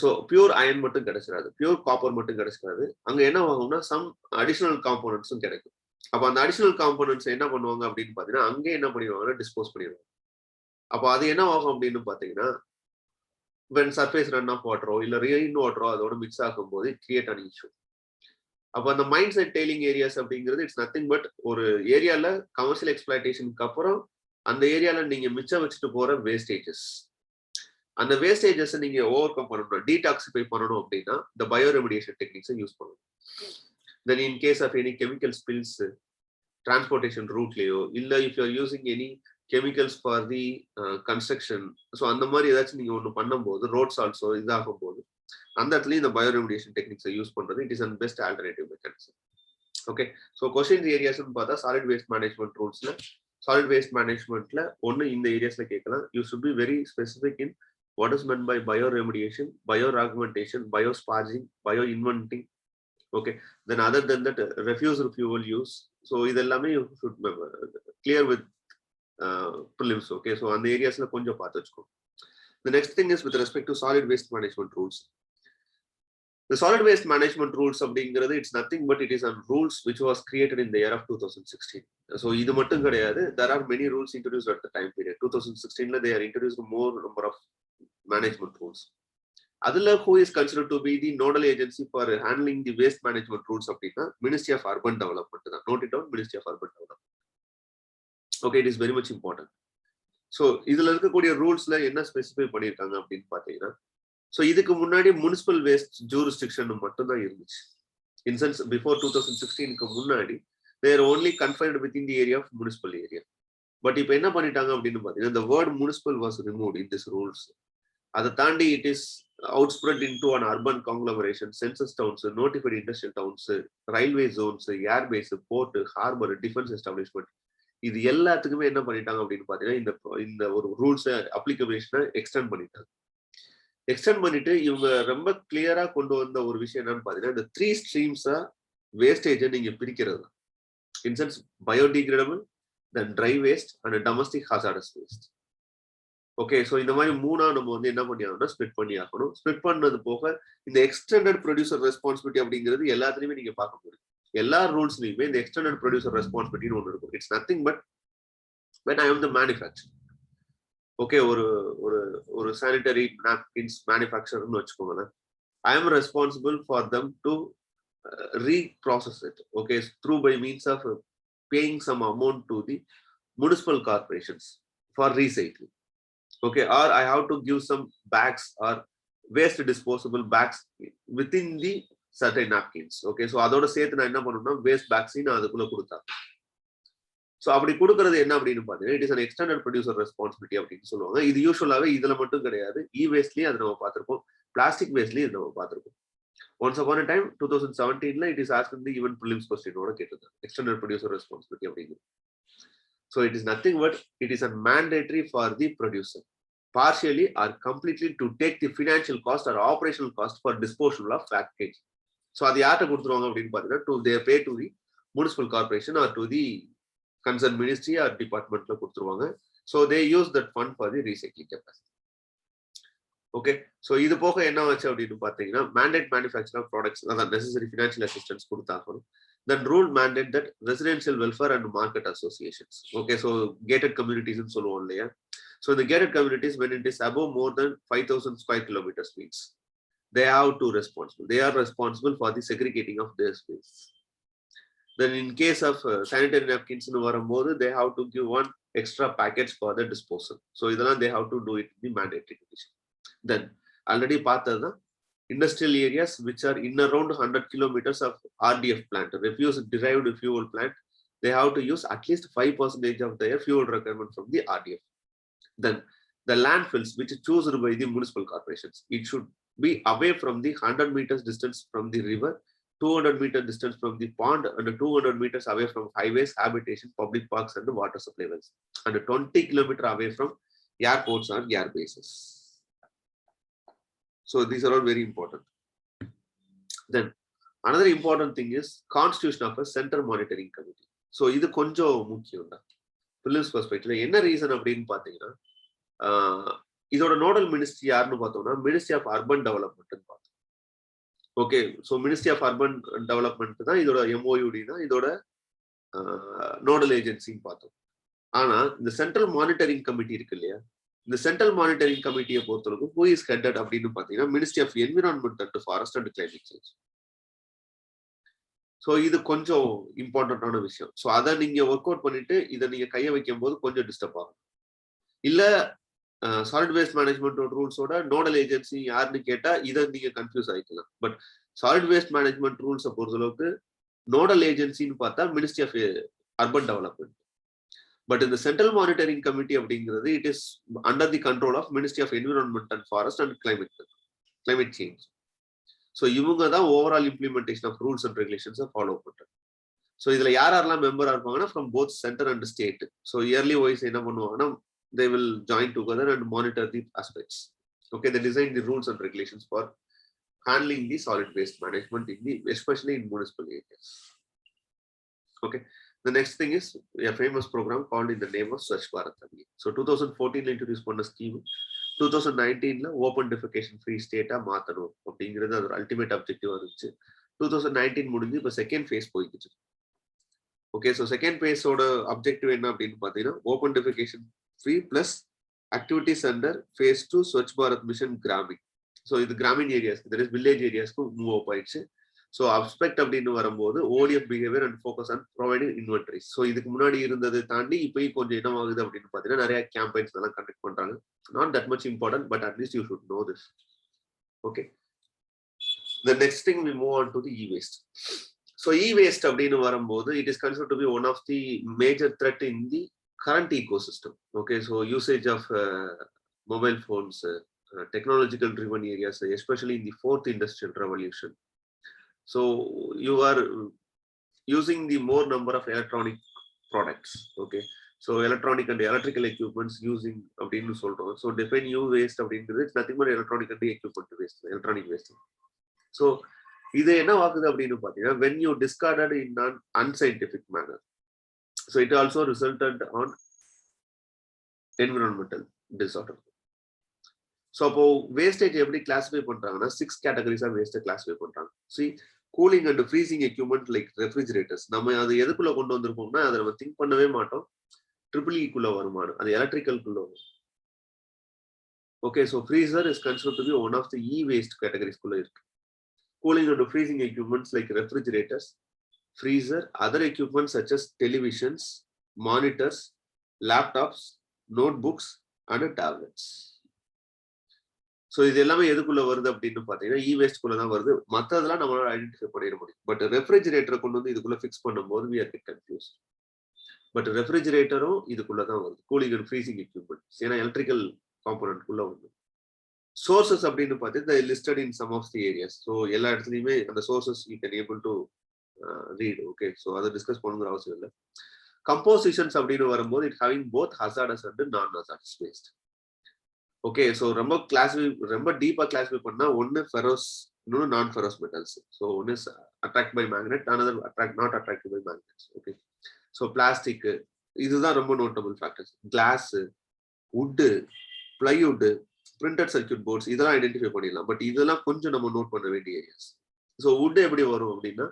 ஸோ பியூர் அயன் மட்டும் கிடைச்சிடாது, பியூர் காப்பர் மட்டும் கிடைச்சிடாது. அங்க என்ன ஆகும்னா சம் அடிஷனல் காம்போனன்ட்ஸும் கிடைக்கும். அப்போ அந்த அடிஷனல் காம்போனன்ட்ஸ் என்ன பண்ணுவாங்க அப்படின்னு பாத்தீங்கன்னா அங்கே என்ன பண்ணிடுவாங்கன்னா டிஸ்போஸ் பண்ணிடுவாங்க. அப்போ அது என்ன ஆகும் அப்படின்னு பாத்தீங்கன்னா when surface runoff water இல்ல rain water அதோட mix ஆகும்போது create an issue. அப்ப அந்த மைன்ஸ் அண்ட் டெய்லிங் ஏரியாஸ் அப்படிங்கிறது இட்ஸ் நத்திங் பட் ஒரு ஏரியால கமர்ஷியல் எக்ஸ்பிளாய்டேஷனுக்கு அப்புறம் அந்த ஏரியால நீங்க மிச்சம் வச்சுட்டு போற வேஸ்டேஜஸ், அந்த வேஸ்டேஜஸ் நீங்க ஓவர் கம் பண்ணணும், டீடாக்சிஃபை பண்ணணும் அப்படின்னா இந்த பயோ ரெமிடியேஷன் டெக்னிக்ஸை யூஸ் பண்ணணும். Then in case of any chemical spills transportation ரூட்லயோ இல்ல if you are using any chemicals for the construction, so அந்த மாதிரி ஏதாச்சும் நீங்க ஒன்று பண்ணும்போது ரோட்ஸ் ஆல்சோ இதாகும் போது அந்த இடத்துல இந்த பயோ ரெமிடியேஷன் டெக்னிக்ஸை யூஸ் பண்றது it is and best alternative mechanism. Okay, so question ஏரியாஸ்ன்னு பார்த்தா சாலிட் வேஸ்ட் மேனேஜ்மெண்ட் ரூல்ஸ்ல சாலிட் வேஸ்ட் மேனேஜ்மெண்ட்ல ஒன்று இந்த ஏரியாஸ்ல கேட்கலாம். You should be very specific in what is meant by bio remediation, bio augmentation, bio sparging, bio inventing. Okay, then other then that refused fuel use. So இது எல்லாமே you should clear with prelims. Okay, so அந்த ஏரியாஸ்ல கொஞ்சம் பார்த்து வச்சுக்கோ. The next thing is with respect to solid waste management rules. The solid waste management rules அப்படிங்கிறது it's nothing but it is on rules which was created in the year of 2016. So இது மட்டும் கிடையாது, there are many rules introduced at the time period. 2016ல they are introduced more number of management rules. அதுல who is considered to be the nodal agency for handling the waste management rules அப்படின்னா Ministry of Urban Development தான். Note it down, Ministry of Urban Development. Okay, it is very much important. So இதுல இருக்கக்கூடிய ரூல்ஸ்ல என்ன specify பண்ணியிருக்காங்க அப்படின்னு பாத்தீங்கன்னா, so இதுக்கு முன்னாடி முனிசிபல் வேஸ்ட் ஜூரிஸ்டிக்ஷன் மட்டும் தான் இருந்துச்சு. இன் சென்ஸ் பிஃபோர் 2016க்கு முன்னாடி there only confined within the area of municipal area. But இப்போ என்ன பண்ணிட்டாங்க அப்படின்னு பாத்தீங்கன்னா, இந்த word municipal was removed in this rules. அதை தாண்டி it is outspread in to an urban conglomeration, census towns, notified industrial towns, railway zones, airbase, port, harbour, defence establishment, இது எல்லாத்துக்குமே என்ன பண்ணிட்டாங்க அப்படின்னு பாத்தீங்கன்னா இந்த ஒரு ரூல்ஸ் அப்ளிகபிலிட்டியை எக்ஸ்டெண்ட் பண்ணிட்டாங்க. எக்ஸ்டெண்ட் பண்ணிட்டு இவங்க ரொம்ப கிளியரா கொண்டு வந்த ஒரு விஷயம் என்னன்னு பாத்தீங்கன்னா, இந்த 3 ஸ்ட்ரீம்ஸா வேஸ்டேஜை நீங்க பிரிக்கிறது. In sense biodegradable, then try waste and domestic hazardous waste. Okay, so இந்த மாதிரி மூணா நம்ம என்ன பண்ணி ஆகணும்னா ஸ்பிளிட் பண்ணி ஆகணும். ஸ்பிளிட் பண்ணது போக இந்த எக்ஸ்டெண்டட் ப்ரொடியூசர் ரெஸ்பான்சிபிலிட்டி அப்படிங்கிறது எல்லாத்துலயுமே நீங்க பார்க்க முடியும். எல்லா ரூல்ஸ்லயுமே இந்த எக்ஸ்டெண்டட் ப்ரொடியூசர் ரெஸ்பான்சிபிலிட்டின்னு ஒன்று இருக்கும். It's nothing but when I am the manufacturer. Okay, ஒரு சானிட்டரி நாப்கின்ஸ் மேனுஃபேக்சர்னு வச்சுக்கோங்களேன். I am responsible for them to reprocess it. Okay, through by means of paying some amount to the municipal corporations for recycling. Okay, or I have to give some bags or waste disposable bags within the certain napkins. Okay, so அதோட சேர்த்து நான் என்ன பண்ணணும்னா waste பேக்ஸையும் நான் அதுக்குள்ள கொடுத்தாங்க. So அப்படி கொடுக்கறது என்ன அப்படின்னு பார்த்தீங்கன்னா, it is an extended producer responsibility அப்படின்னு சொல்லுவாங்க. இது யூஸ்வலாகவே இதுல மட்டும் கிடையாது, இ வேஸ்ட்லயும் அது நம்ம பார்த்திருப்போம், பிளாஸ்டிக் வேஸ்ட்லயும் இது நம்ம பார்த்திருப்போம். ஒன்ஸ் அப்பான் அ டைம் 2017ல it is asked the even films கொஸ்டினோட கேட்டிருந்தாங்க எக்ஸ்டெண்டட் ப்ரொடியூசர் ரெஸ்பான்சிபிலிட்டி அப்படிங்கிறது. So it is nothing but it is a mandatory for the producer partially or completely to take the financial cost or operational cost for disposal of package. So அது யார்ட்ட கொடுத்துருவாங்க அப்படின்னு பார்த்தீங்கன்னா, to they pay to the municipal corporation or to the concerned ministry or departmentல கொடுத்துருவாங்க. So they use that fund for the recycling capacity. Okay, so இது போக என்ன வச்சு அப்படின்னு பார்த்தீங்கன்னா, mandate manufacture of products, அதான் necessary financial assistance கொடுத்தாகணும். Then rule mandate that residential welfare and market associations. Okay, so gated communities ன்னு சொல்லுவோம் இல்லையா. So the gated communities, when it is above more than 5,000 square kilometers means they have to responsible. They are responsible for the segregating of their space. Then in case of sanitary napkins in varumbodhu, they have to give one extra packets for the disposal. So idella they have to do it in the mandatory condition. Then already pathadha industrial areas which are in around 100 kilometers of RDF plant, refuse derived fuel plant, they have to use at least 5% of their fuel requirement from the RDF. Then the landfills which are chosen by the municipal corporations, it should be away from the 100 meters distance from the river, 200 meters distance from the pond, and 200 meters away from highways, habitation, public parks, and the water supply wells, and 20 kilometers away from airports or air bases. So these are all very important. Then another important thing is constitution of a center monitoring committee. So இது கொஞ்சம் முக்கியம் தான் films பெர்ஸ்பெக்டிவ்ல. என்ன reason அப்படின்னு பாத்தீங்கன்னா, இதோட nodal ministry யாருன்னு பார்த்தோம்னா மினிஸ்ட்ரி ஆஃப் அர்பன் டெவலப்மெண்ட் பார்த்தோம். Okay, so ministry of urban development தான் இதோட MOUD தான் இதோட நோடல் ஏஜென்சின்னு பார்த்தோம். ஆனா இந்த சென்ட்ரல் மானிட்டரிங் கமிட்டி இருக்கு இல்லையா, இந்த சென்ட்ரல் மானிட்டரிங் கமிட்டியை பொறுத்தவரைக்கும் who is headed அப்படின்னு பாத்தீங்கன்னா ministry of environment and forest and climate change. So இது கொஞ்சம் இம்பார்ட்டன்டான விஷயம். ஸோ அதை நீங்க ஒர்க் அவுட் பண்ணிட்டு இதை நீங்க கையை வைக்கும் போது கொஞ்சம் டிஸ்டர்ப் ஆகும். இல்ல சாலிட் வேஸ்ட் மேனேஜ்மெண்ட் ரூல்ஸோட நோடல் ஏஜென்சி யாருன்னு கேட்டா இதை நீங்க கன்ஃபியூஸ் ஆகிக்கலாம். பட் சாலிட் வேஸ்ட் மேனேஜ்மெண்ட் ரூல்ஸை பொறுத்தளவுக்கு நோடல் ஏஜென்சின்னு பார்த்தா ministry of urban development. But இந்த சென்ட்ரல் மானிட்டரிங் கமிட்டி அப்படிங்கிறது it is under the control of ministry of environment and forest and climate change. So இவங்க தான் overall implementation of rules and ரெகுலேஷன்ஸை follow பண்றாங்க. ஸோ இதுல யாரெல்லாம் மெம்பரா இருப்பாங்கன்னா from both centre and state. So yearly wise என்ன பண்ணுவாங்கன்னா they will join together and monitor the aspects. Okay, they design the rules and regulations for handling the solid waste management in the, especially in municipal areas. Okay, the next thing is a famous program called in the name of Swachh Bharat Abhiyan. So 2014 introduced பண்ண scheme 2019 open defecation free state மாத்தணும் அப்படிங்கிறது அதோட ultimate அப்ஜெக்டிவா இருந்துச்சு. 2019 முடிஞ்சு இப்போ second phase போயிடுச்சு. Okay, so second ஃபேஸோட objective என்ன அப்படின்னு பார்த்தீங்கன்னா open defecation free plus activities under phase 2 Swachh Bharat mission Grameen. So இது Grameen areas, that is village ஏரியாஸ்க்கு மூவ் அப் ஆயிடுச்சு. ஸோ அப்ஸ்பெக்ட் அப்படின்னு வரும்போது ODF behaviour and focus on providing inventories. So இதுக்கு முன்னாடி இருந்ததை தாண்டி இப்போயும் கொஞ்சம் என்ன ஆகுது அப்படின்னு பார்த்தீங்கன்னா நிறைய கேம்பெயின்ஸ் எல்லாம் கண்டக்ட் பண்றாங்க. Not that much important, but at least you should no this. Okay, the next thing we move on to the e-waste. So e-waste அப்படின்னு வரும்போது it is considered to be one of the major threat in the current ecosystem. Okay, so usage of mobile phones, technological driven areas, especially in the fourth industrial revolution. So you are using the more number of electronic products. Okay, so electronic and electrical equipments using அப்படின்னு சொல்றோம். So define e-waste அப்படிங்கிறது it's nothing but electronic and equipment waste, electronic waste. So இது என்ன ஆகுது அப்படின்னு பார்த்தீங்கன்னா when you discarded in an unscientific manner, so it also resulted on environmental disorder. So அப்போ wastage எப்படி கிளாஸிஃபை பண்றாங்கன்னா 6 கேட்டகரிஸா வேஸ்ட்டை கிளாஸிஃபை பண்றாங்க. See, cooling and freezing equipment like refrigerators, நம்ம அது எதுக்குள்ள கொண்டு வந்திருப்போம்னா அதை நம்ம திங்க் பண்ணவே மாட்டோம். ட்ரிபிள்இக்குள்ள வருமானம், அது எலக்ட்ரிக்கல்குள்ள வரும். Okay, so freezer is considered to be one of the e waste கேட்டகரிஸ்குள்ள இருக்கு. Cooling and freezing equipments like refrigerators, freezer, other equipments such as televisions, monitors, laptops, notebooks, and tablets. So இது எல்லாமே எதுக்குள்ள வருது அப்படின்னு பார்த்தீங்கன்னா e-wasteக்குள்ள தான் வருது. மற்றதெல்லாம் நம்மளால ஐடென்டிஃபை பண்ணிட முடியும். பட் ரெஃப்ரிஜரேட்டரை கொண்டு வந்து இதுக்குள்ள ஃபிக்ஸ் பண்ணும்போது we are get confused. But ரெஃப்ரிஜரேட்டரும் இதுக்குள்ள தான் வருது, கூலிங் அண்ட் ஃப்ரீசிங் எக்யூப்மெண்ட், ஏன்னா எலக்ட்ரிக்கல் காம்போனன்ட்குள்ள வருது. சோர்சஸ் அப்படின்னு பார்த்து listed in some of the areas. So எல்லா இடத்துலையுமே அந்த sources you can able to read. Okay, so அதை டிஸ்கஸ் பண்ணுங்கிற அவசியம் இல்லை. கம்போசிஷன்ஸ் அப்படின்னு வரும்போது it having both hazardous and non hazardous waste. Okay, so ரொம்ப டீப்பா கிளாஸிஃபை பண்ணா ஒன்னு ஃபெரோஸ், இன்னொன்று நான் ஃபெரோஸ் மெட்டல்ஸ். ஸோ ஒன்னு attract by magnet, another not attract by magnets. Okay, so plastic இதுதான் ரொம்ப notable factors. Glass, wood, plywood, printed circuit boards இதெல்லாம் identify பண்ணிடலாம். பட் இதெல்லாம் கொஞ்சம் நம்ம நோட் பண்ண வேண்டிய ஏரியாஸ். ஸோ வுட் எப்படி வரும் அப்படின்னா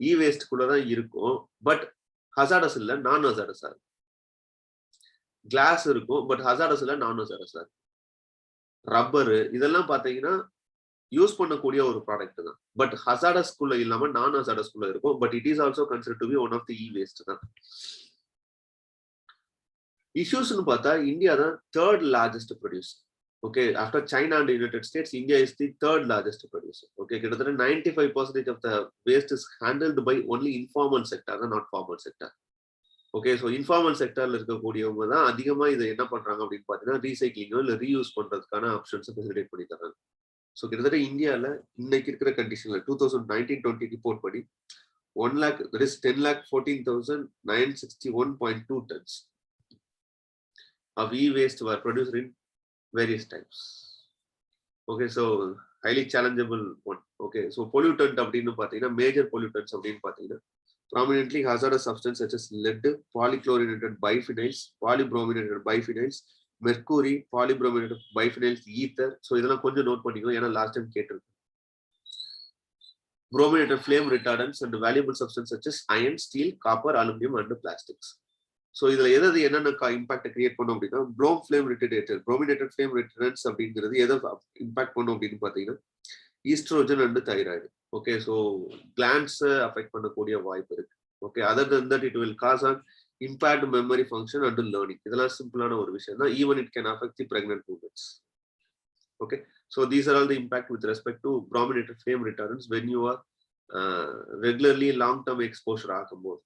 இ-வேஸ்ட்குள்ள தான் இருக்கும், பட் ஹசார்டஸ் இல்லை, நான் ஹசார்டஸா இருக்கும். கிளாஸ் இருக்கும், பட் ஹசார்டஸ் இல்லை, நான் ஹசார்டஸா இருக்கும். ரப்பரு இதெல்லாம் பார்த்தீங்கன்னா யூஸ் பண்ணக்கூடிய ஒரு ப்ராடக்ட் தான், பட் ஹசார்டஸ்குள்ள இல்லாம நான் ஹசார்டஸ்குள்ள இருக்கும். But it is also considered to be one of the e waste தான். இஷ்யூஸ்னு பார்த்தா இந்தியா தான் third largest producer. Okay, after China and the United States, India is the third largest producer. Okay, 95% of the waste is handled by only informal sector, not formal sector. Okay, so informal sectorல இருக்கக்கூடியவங்க தான் அதிகமா இதை என்ன பண்றாங்க அப்படின்னு பார்த்தீங்கன்னா ரீசைக்ளிங்கோ இல்லை reuse பண்றதுக்கான ஆப்ஷன்ஸை ஃபெசிலிட்டேட் பண்ணி தராங்க. ஸோ கிட்டத்தட்ட இந்தியாவில் இன்னைக்கு இருக்கிற கண்டிஷன்ல 2019-20 ரிப்போர்ட் படி 10,14,961.2 tons of e-waste were produced in various types. Okay, so highly challengeable one. Okay, so pollutant அப்படின்னு பார்த்தீங்கன்னா மேஜர் pollutants அப்படின்னு பார்த்தீங்கன்னா prominently hazardous substances such as lead, polychlorinated biphenyls, polybrominated biphenyls, mercury, polybrominated biphenyls, ether. So இதெல்லாம் கொஞ்சம் note பண்ணிக்கோ, ஏன்னா last time கேட்டிருக்கேன். brominated flame retardants and valuable substances such as iron, steel, copper, aluminum and plastics. So இதில் எதாவது என்னென்ன இம்பாக்டை create பண்ணும் அப்படின்னா ப்ளோம் ஃப்ளேம் ரிட்டர்டேட்டர் ப்ரோமினேட்டட் ஃப்ளேம் ரிட்டர்னன்ஸ் அப்படிங்கிறது எதை இம்பாக்ட் பண்ணும் அப்படின்னு பார்த்தீங்கன்னா estrogen and thyroid. Okay, so கிளாண்ட்ஸை அஃபெக்ட் பண்ணக்கூடிய வாய்ப்பு இருக்கு. Okay, other then that it will cause on impaired memory function and learning. இதெல்லாம் சிம்பிளான ஒரு விஷயம் தான். Even it can affect the pregnant women. Okay, so these are all the impact with respect to brominated flame retardants when you are regularly long-term exposure ஆகும்போது.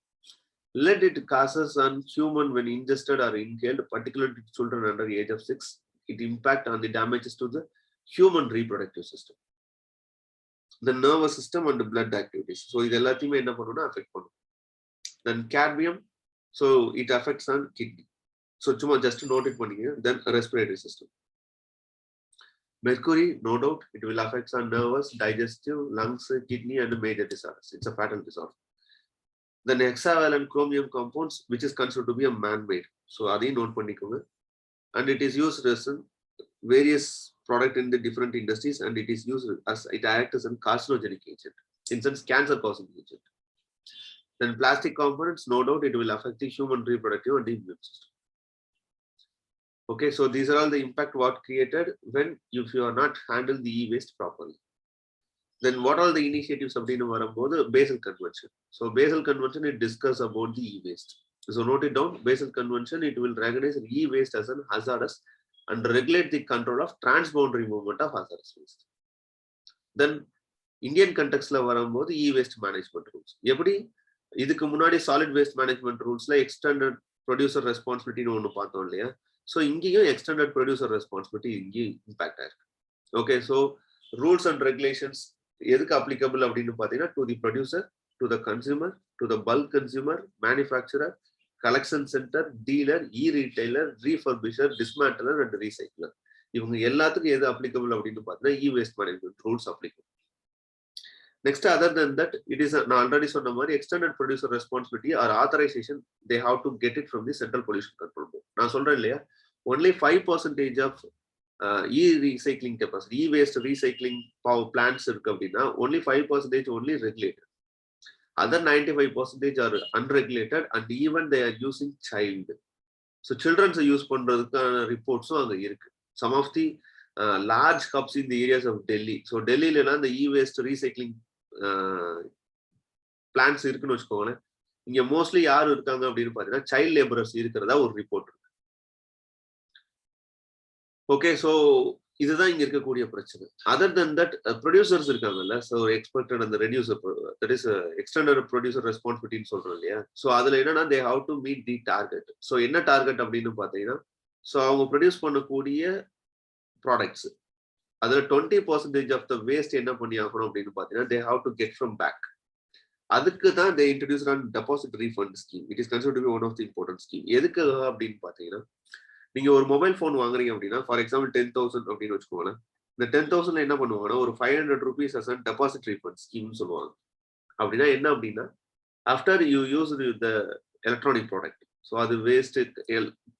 Lead it causes on human when ingested or inhaled, particularly children under the age of 6. It impact on the damages to the human reproductive system, the nervous system and the blood activities. So இது எல்லாத்தையுமே என்ன பண்ணும்னா affect பண்ணும். Then cadmium, so it affects on kidney. So just note it பண்ணிங்க. Then respiratory system. Mercury, no doubt, it will affect on nervous, digestive, lungs, kidney and major disorders. It's a fatal disorder. Then hexavalent chromium compounds, which is considered to be a man-made. So அதையும் note பண்ணிக்கோங்க. And it is used as various product in the different industries, and it is used as it acts as a carcinogenic agent, in sense cancer causing agent. Then plastic components, no doubt, it will affect the human reproductive and immune system. Okay, so these are all the impact what created when if you are not handle the e-waste properly. Then what are the initiatives அப்படின்னு வரும்போது Basel Convention. So Basel Convention it discuss about the e-waste. So note it down. Basel Convention it will recognize e-waste as an hazardous and regulate the control of transboundary movement of hazardous waste. Then Indian contextல வரும்போது e-waste management rules. எப்படி இதுக்கு முன்னாடி solid waste management rulesல extended producer responsibility ஒன்னு பார்த்தோம் இல்லையா? So இங்கேயும் extended producer responsibility இங்கேயும் impact ஆயிருக்கு. Okay, so rules and regulations எதுக்கு applicable அப்படின்னு பார்த்தீங்கன்னா to the producer, to the consumer, to the bulk consumer, manufacturer, collection center, dealer, e-retailer, refurbisher, dismantler and recycler. இவங்க எல்லாத்துக்கும் எது applicable அப்படின்னு பார்த்தீங்கன்னா e-waste management rules applicable. Next, other than that, it is நான் already சொன்ன மாதிரி extended producer responsibility or authorization they have to get it from the Central Pollution Control Board. நான் சொல்றேன் இல்லையா, only 5% of e-recycling capacity, e-waste recycling power plants இருக்கு அப்படின்னா only 5% only regulated. Other 95% are unregulated and even they are using child. So children's use பண்றதுக்கான ரிப்போர்ட்ஸும் அங்க இருக்கு. Some of the large hubs in the areas of Delhi. So டெல்லியில எல்லாம் இந்த e-waste recycling plans இருக்குன்னு வச்சுக்கோங்களேன். இங்க மோஸ்ட்லி யாரு இருக்காங்க அப்படின்னு பாத்தீங்கன்னா சைல்ட் லேபரர்ஸ் இருக்கிறதா ஒரு ரிப்போர்ட் இருக்கு. ஓகே, ஸோ இதுதான் இங்க இருக்கக்கூடிய பிரச்சனை. அதர் தென் தட் ப்ரொடியூசர்ஸ் இருக்காங்கல்ல, ஸோ எக்ஸ்பெக்டட் அந்த reducer that is extended producer ரெஸ்பான்சிபிலிட்டின்னு சொல்றோம் இல்லையா. ஸோ அதுல என்னன்னா they have to meet the target. So என்ன டார்கெட் அப்படின்னு பாத்தீங்கன்னா, ஸோ அவங்க ப்ரொடியூஸ் பண்ணக்கூடிய ப்ராடக்ட்ஸ் அதுல 20% ஆஃப் த வேஸ்ட் என்ன பண்ணி ஆகணும் அப்படின்னு பாத்தீங்கன்னா they have to get from back. அதுக்கு தான் they introduce an deposit refund scheme. It is considered to be one of the important scheme. எதுக்கு அப்படின்னு பாத்தீங்கன்னா, நீங்க ஒரு மொபைல் போன் வாங்குறீங்க அப்படின்னா ஃபார் எக்ஸாம்பிள் 10,000 அப்படின்னு வச்சுக்கோங்களேன். இந்த 10,000 என்ன பண்ணுவாங்கன்னா ஒரு 500 rupees as a deposit refund ஸ்கீம்னு சொல்லுவாங்க. அப்படின்னா என்ன அப்படின்னா after you use the electronic product, so அது வேஸ்ட்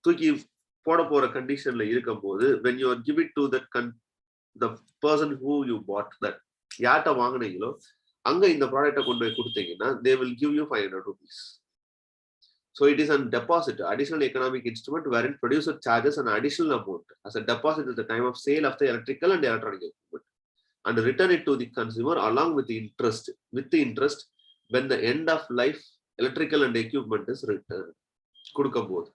தூக்கி போட போற கண்டிஷன்ல இருக்கும் போது when you give it to that the person who you bought that, யார்கிட்ட வாங்கினீங்களோ அங்க இந்த ப்ராடக்டை கொண்டு போய் கொடுத்தீங்கன்னா they will give you 500 rupees. So it is a deposit, additional economic instrument wherein producer charges an additional amount as a deposit at the time of sale of the electrical and electronic equipment and return it to the consumer along with the interest when the end of life electrical and equipment is returned. கொடுக்கும்போது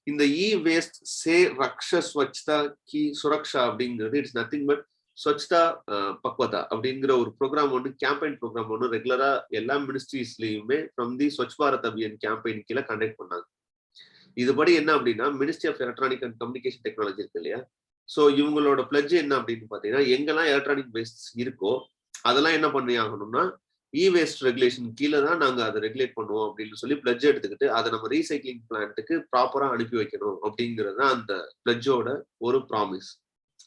இந்த e-waste say raksha swachhta ki suraksha அப்படிங்கிறது it's nothing but Swachhta Pakhwada அப்படிங்கிற ஒரு programme ஒன்று, campaign programme ஒன்று ரெகுலரா எல்லா மினிஸ்ட்ரிஸ்லயுமே from the Swachh Bharat Abhiyan campaign கீழே கண்டக்ட் பண்ணாங்க. இதுபடி என்ன அப்படின்னா ministry of electronic and communication technology இருக்கு இல்லையா, ஸோ இவங்களோட பிளட்ஜ் என்ன அப்படின்னு பாத்தீங்கன்னா எங்கெல்லாம் எலக்ட்ரானிக் வேஸ்ட் இருக்கோ அதெல்லாம் என்ன பண்ணி ஆகணும்னா e-waste ரெகுலேஷன் கீழே தான் நாங்க அதை ரெகுலேட் பண்ணுவோம் அப்படின்னு சொல்லி பிளட்ஜ் எடுத்துக்கிட்டு அதை நம்ம ரீசைக்ளிங் பிளான்ட்டுக்கு ப்ராப்பரா அனுப்பி வைக்கணும் அப்படிங்கிறது தான் அந்த பிளட்ஜோட ஒரு ப்ராமிஸ்.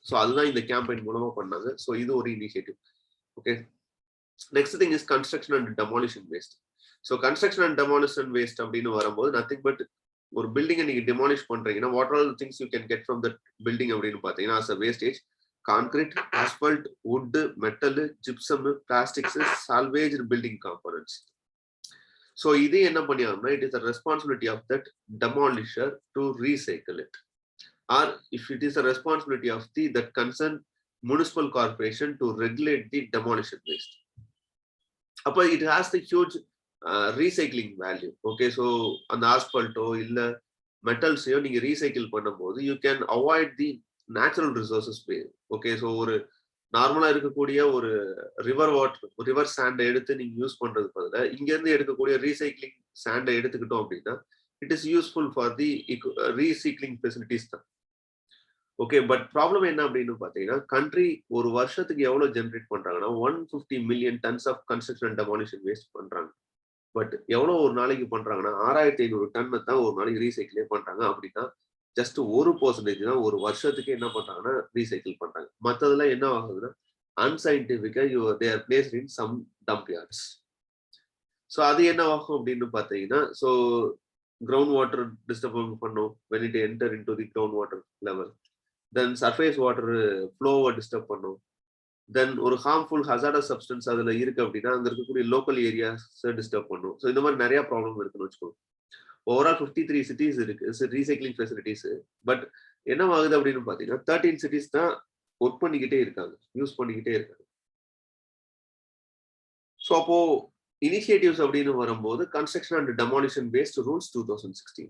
ஸோ அதுதான் இந்த கேம்பெயின் மூலமா பண்ணாங்க. ஸோ இது ஒரு initiative. Okay, next thing is construction and demolition waste. So construction and demolition waste அப்படின்னு வரும்போது நத்திங் பட் ஒரு பில்டிங்கை நீங்க டெமாலிஷ் பண்றீங்கன்னா what are the things you can get from that building அப்படின்னு பாத்தீங்கன்னா as a wastage, concrete, asphalt, wood, metal, gypsum, plastics, salvaged building components. So இது என்ன பண்ணியாங்கன்னா it is the responsibility of that demolisher to recycle it, or if it is the responsibility of the that concern municipal corporation to regulate the demolition waste. அப்போ it has the huge recycling value. Okay, so அந்த ஆஸ்பல்ட்டோ இல்லை மெட்டல்ஸையோ நீங்கள் recycle பண்ணும்போது you can avoid the natural resources. Okay, so ஒரு நார்மலாக இருக்கக்கூடிய ஒரு ரிவர் சாண்டை எடுத்து நீங்கள் யூஸ் பண்ணுறது பதில் இங்கேருந்து எடுக்கக்கூடிய ரீசைக்ளிங் சாண்டை எடுத்துக்கிட்டோம் அப்படின்னா it is useful for the recycling facilities தான். ஓகே, பட் ப்ராப்ளம் என்ன அப்படின்னு பார்த்தீங்கன்னா கண்ட்ரி ஒரு வருஷத்துக்கு எவ்வளோ ஜென்ரேட் பண்ணுறாங்கன்னா 150 million tons of construction and demolition waste பண்ணுறாங்க. பட் எவ்வளோ ஒரு நாளைக்கு பண்ணுறாங்கன்னா 6500 டன்னு தான் ஒரு நாளைக்கு ரீசைக்கிளே பண்ணுறாங்க. அப்படின்னா ஜஸ்ட் 1% தான் ஒரு வருஷத்துக்கு என்ன பண்ணுறாங்கன்னா ரீசைக்கிள் பண்ணுறாங்க. மற்றதெல்லாம் என்ன ஆகுதுன்னா அன்சைன்டிஃபிக்காக they are placed in some dump yards. So அது என்ன ஆகும் அப்படின்னு பார்த்தீங்கன்னா ஸோ கிரவுண்ட் வாட்டர் டிஸ்டர்ப் பண்ணும் when it enter into the ground water level. Then surface water ஃப்ளோவை டிஸ்டர்ப் பண்ணும். தென் ஒரு ஹார்ம்ஃபுல் ஹசார்டஸ் சப்ஸ்டன்ஸ் அதில் இருக்கு அப்படின்னா அங்கே இருக்கக்கூடிய லோக்கல் ஏரியாஸ் டிஸ்டர்ப் பண்ணும். ஸோ இந்த மாதிரி நிறைய ப்ராப்ளம் இருக்குன்னு வச்சுக்கோங்க. ஓவரால் 53 சிட்டிஸ் இருக்கு ரீசைக்ளிங் ஃபெசிலிட்டிஸ். பட் என்ன ஆகுது அப்படின்னு பார்த்தீங்கன்னா 13 சிட்டிஸ் தான் ஒர்க் பண்ணிக்கிட்டே இருக்காங்க, யூஸ் பண்ணிக்கிட்டே இருக்காங்க. ஸோ அப்போ இனிஷியேட்டிவ்ஸ் அப்படின்னு வரும்போது construction and demolition waste rules 2016.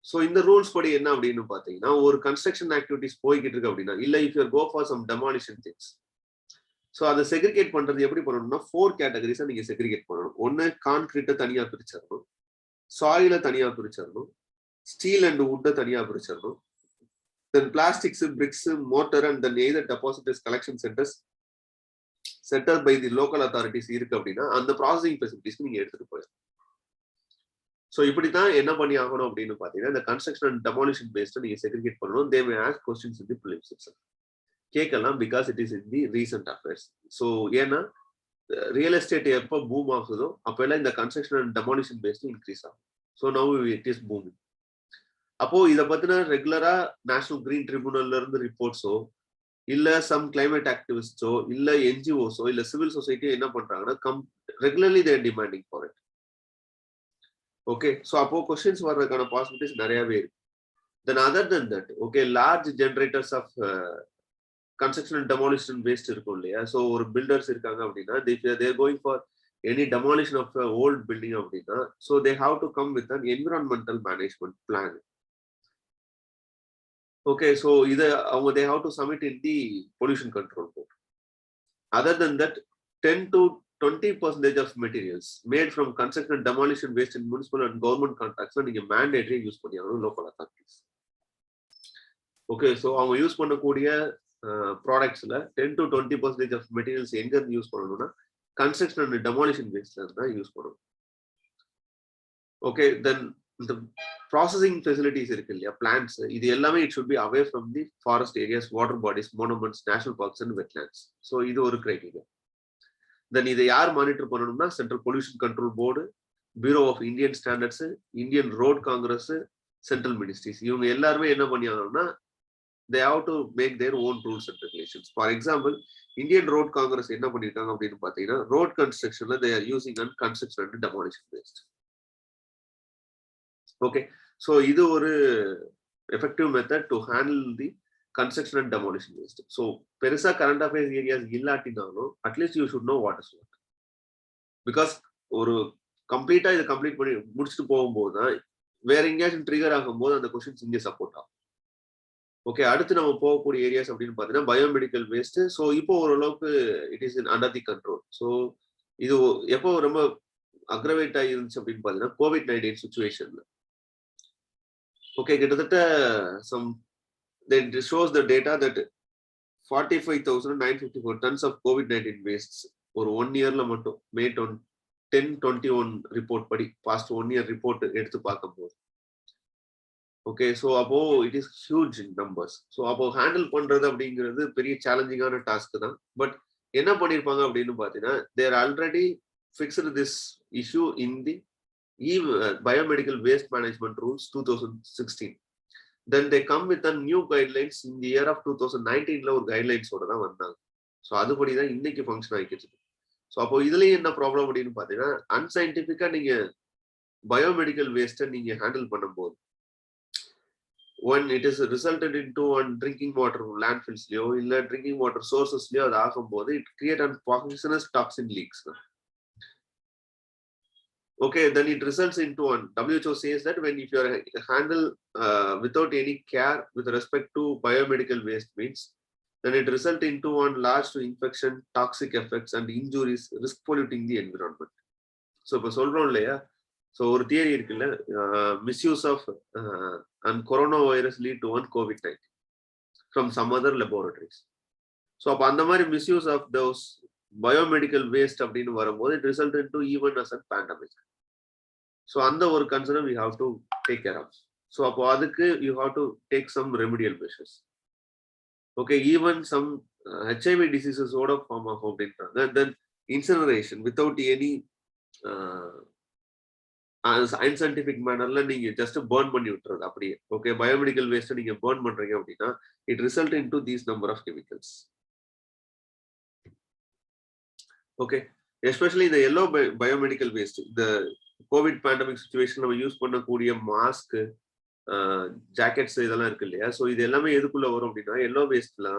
So இந்த ரூல்ஸ் படி என்ன அப்படின்னு பார்த்தீங்கன்னா ஒரு கன்ஸ்ட்ரக்ஷன் ஆக்டிவிட்டிஸ் போய்கிட்டு இருக்கு அப்படின்னா இல்லை if your go for some demolition things, so அதை செக்ரிகேட் பண்றது எப்படி பண்ணணும்னா 4 கேட்டகரிஸா நீங்க செக்ரிகேட் பண்ணணும். ஒன்னு கான்கிரீட்டை தனியா பிரிச்சிடணும், சாயில தனியா பிரிச்சிடணும், ஸ்டீல் அண்ட் வுட்டை தனியா பிரிச்சிடணும், then plastics, bricks, mortar and then either depositors collection centres setter by the local authorities இருக்கு அப்படின்னா அந்த ப்ராசஸிங் ஃபெசிலிட்டிஸ்க்கு நீங்க எடுத்துட்டு போயிடணும். ஸோ இப்படித்தான் என்ன பண்ணி ஆகணும் அப்படின்னு பாத்தீங்கன்னா இந்த கன்ஸ்ட்ரக்ஷன் அண்ட் டெமாலிஷன் பேஸ்ட் நீங்க செக்ரிகேட் பண்ணணும். They may ask questions in the prelims itself. கேட்கலாம் because it is in the recent affairs. So ஏன்னா ரியல் எஸ்டேட் எப்போ பூம் ஆகுதோ அப்போ எல்லாம் இந்த construction and demolition waste increase ஆகும். So now it is booming. அப்போ இதை பத்தின ரெகுலரா நேஷனல் கிரீன் ட்ரிபியூனல்ல இருந்து ரிப்போர்ட்ஸோ இல்ல சம் கிளைமேட் ஆக்டிவிஸ்டோ இல்ல என்ஜிஓஸோ இல்ல சிவில் சொசைட்டியோ என்ன பண்றாங்கன்னா regularly they're demanding for it. Okay, so அப்போ கொஸ்டின்ஸ் வர்றதுக்கான பாசிபிலிட்டிஸ் நிறையவே இருக்கு. Then other then that okay large generators of construction and demolition waste இருக்கும் இல்லையா. ஸோ ஒரு பில்டர்ஸ் இருக்காங்க அப்படின்னா they're going for any demolition of old building அப்படின்னா so they have to come with an environmental management plan. Okay, so இதை அவங்க they have to submit in the pollution control board. Other then that 10 to 20% of materials made from construction and demolition waste in municipal and government contracts நீங்க mandatory use பண்ணி ஆகணும் local authorities. Okay, so அவங்க use பண்ணக்கூடிய ப்ராடக்ட்ஸ்ல 10 to 20% of materials எங்க இருந்து use பண்ணணும்னா construction and demolition வேஸ்ட்ல இருந்து தான் யூஸ் பண்ணணும். ஓகே, தென் இந்த ப்ராசஸிங் ஃபெசிலிட்டிஸ் இருக்கு இல்லையா பிளான்ட்ஸ், இது எல்லாமே it should be away from the forest areas, water bodies, monuments, national parks and wetlands. So இது ஒரு கிரைட்டீரியா. தென் இதை யார் மானிட்டர் பண்ணணும்னா central pollution control board, bureau of Indian standards, Indian road congress, central ministries. இவங்க எல்லாருமே என்ன பண்ணியாங்கன்னா they have to make their own rules and regulations. For example, Indian Road Congress என்ன பண்ணிருக்காங்க அப்படின்னு பாத்தீங்கன்னா ரோட் கன்ஸ்ட்ரக்ஷன்ல they are using on construction and demolition waste. Okay, so இது ஒரு effective method to handle the construction and demolition waste. So பெருசா current affairs areas இல்லாட்டினாலும் at least you should know what is what. Because ஒரு கம்ப்ளீட்டா இதை complete பண்ணி முடிச்சுட்டு போகும்போது தான் வேற எங்கேயாச்சும் ட்ரிகர் ஆகும்போது அந்த கொஸ்டின்ஸ் இங்கே சப்போர்ட் ஆகும். ஓகே, அடுத்து நம்ம போகக்கூடிய ஏரியாஸ் அப்படின்னு பார்த்தீங்கன்னா பயோமெடிக்கல் வேஸ்ட். ஸோ இப்போ ஓரளவுக்கு it is in under the control. So இது எப்போ ரொம்ப அக்ரவேட் ஆகிருந்துச்சு அப்படின்னு பார்த்தீங்கன்னா COVID-19 சுச்சுவேஷன்ல. ஓகே, கிட்டத்தட்ட shows the data that 45,954 tons of COVID-19 wastes ஒரு 1 yearல மட்டும் May 10-21 ரிப்போர்ட் படி பாஸ்ட் 1 year ரிப்போர்ட் எடுத்து பார்க்கும்போது. ஓகே, ஸோ அப்போ it is huge in numbers. So அப்போ ஹேண்டில் பண்றது அப்படிங்கிறது பெரிய சேலஞ்சிங்கான டாஸ்க் தான். பட் என்ன பண்ணிருப்பாங்க அப்படின்னு பார்த்தீங்கன்னா they're already fixed this issue in the biomedical waste management rules 2016. Then they come with a new guidelines in the year of 2019ல ஒரு கைட்லைன்ஸோட தான் வந்தாங்க. ஸோ அதுபடி தான் இன்னைக்கு ஃபங்க்ஷன் ஆகிக்கிட்டு. ஸோ அப்போ இதுலயும் என்ன ப்ராப்ளம் அப்படின்னு பார்த்தீங்கன்னா அன்சைன்டிஃபிக்கா நீங்க biomedical waste நீங்க ஹேண்டில் பண்ணும்போது when it is resulted into on drinking water landfills இல்ல drinking water sources அது ஆகும்போது it create an poisonous toxin leaks. Okay, then it results into one. WHO says that when if you are handle without any care with respect to biomedical waste means, then it result into one large to infection, toxic effects and injuries, risk polluting the environment. So இப்போ சொல்றோம் இல்லையா, so ஒரு theory இருக்குல்ல, misuse of and coronavirus lead to one COVID-19 from some other laboratories. So அப்போ அந்த மாதிரி misuse of those biomedical waste அப்படின்னு வரும்போது it result into even as a pandemic. So அந்த ஒரு concern we have to take care of. So அப்போ அதுக்கு you have to take some remedial measures. Okay, even some HIV diseases ஓட form ஆகும் அப்படின்றாங்க. Then incineration without any unscientific mannerல நீங்க just burn பண்ணி விட்டுறது அப்படியே. ஓகே, பயோமெடிக்கல் வேஸ்ட் நீங்க burn பண்றீங்க அப்படின்னா it result into these number of chemicals. Okay, especially the yellow biomedical waste, the COVID pandemic situation நம்ம யூஸ் பண்ணக்கூடிய மாஸ்க், ஜாக்கெட்ஸ் இதெல்லாம் இருக்கு இல்லையா, ஸோ இது எல்லாமே எதுக்குள்ள வரும் அப்படின்னா எல்லோ வேஸ்ட்ல.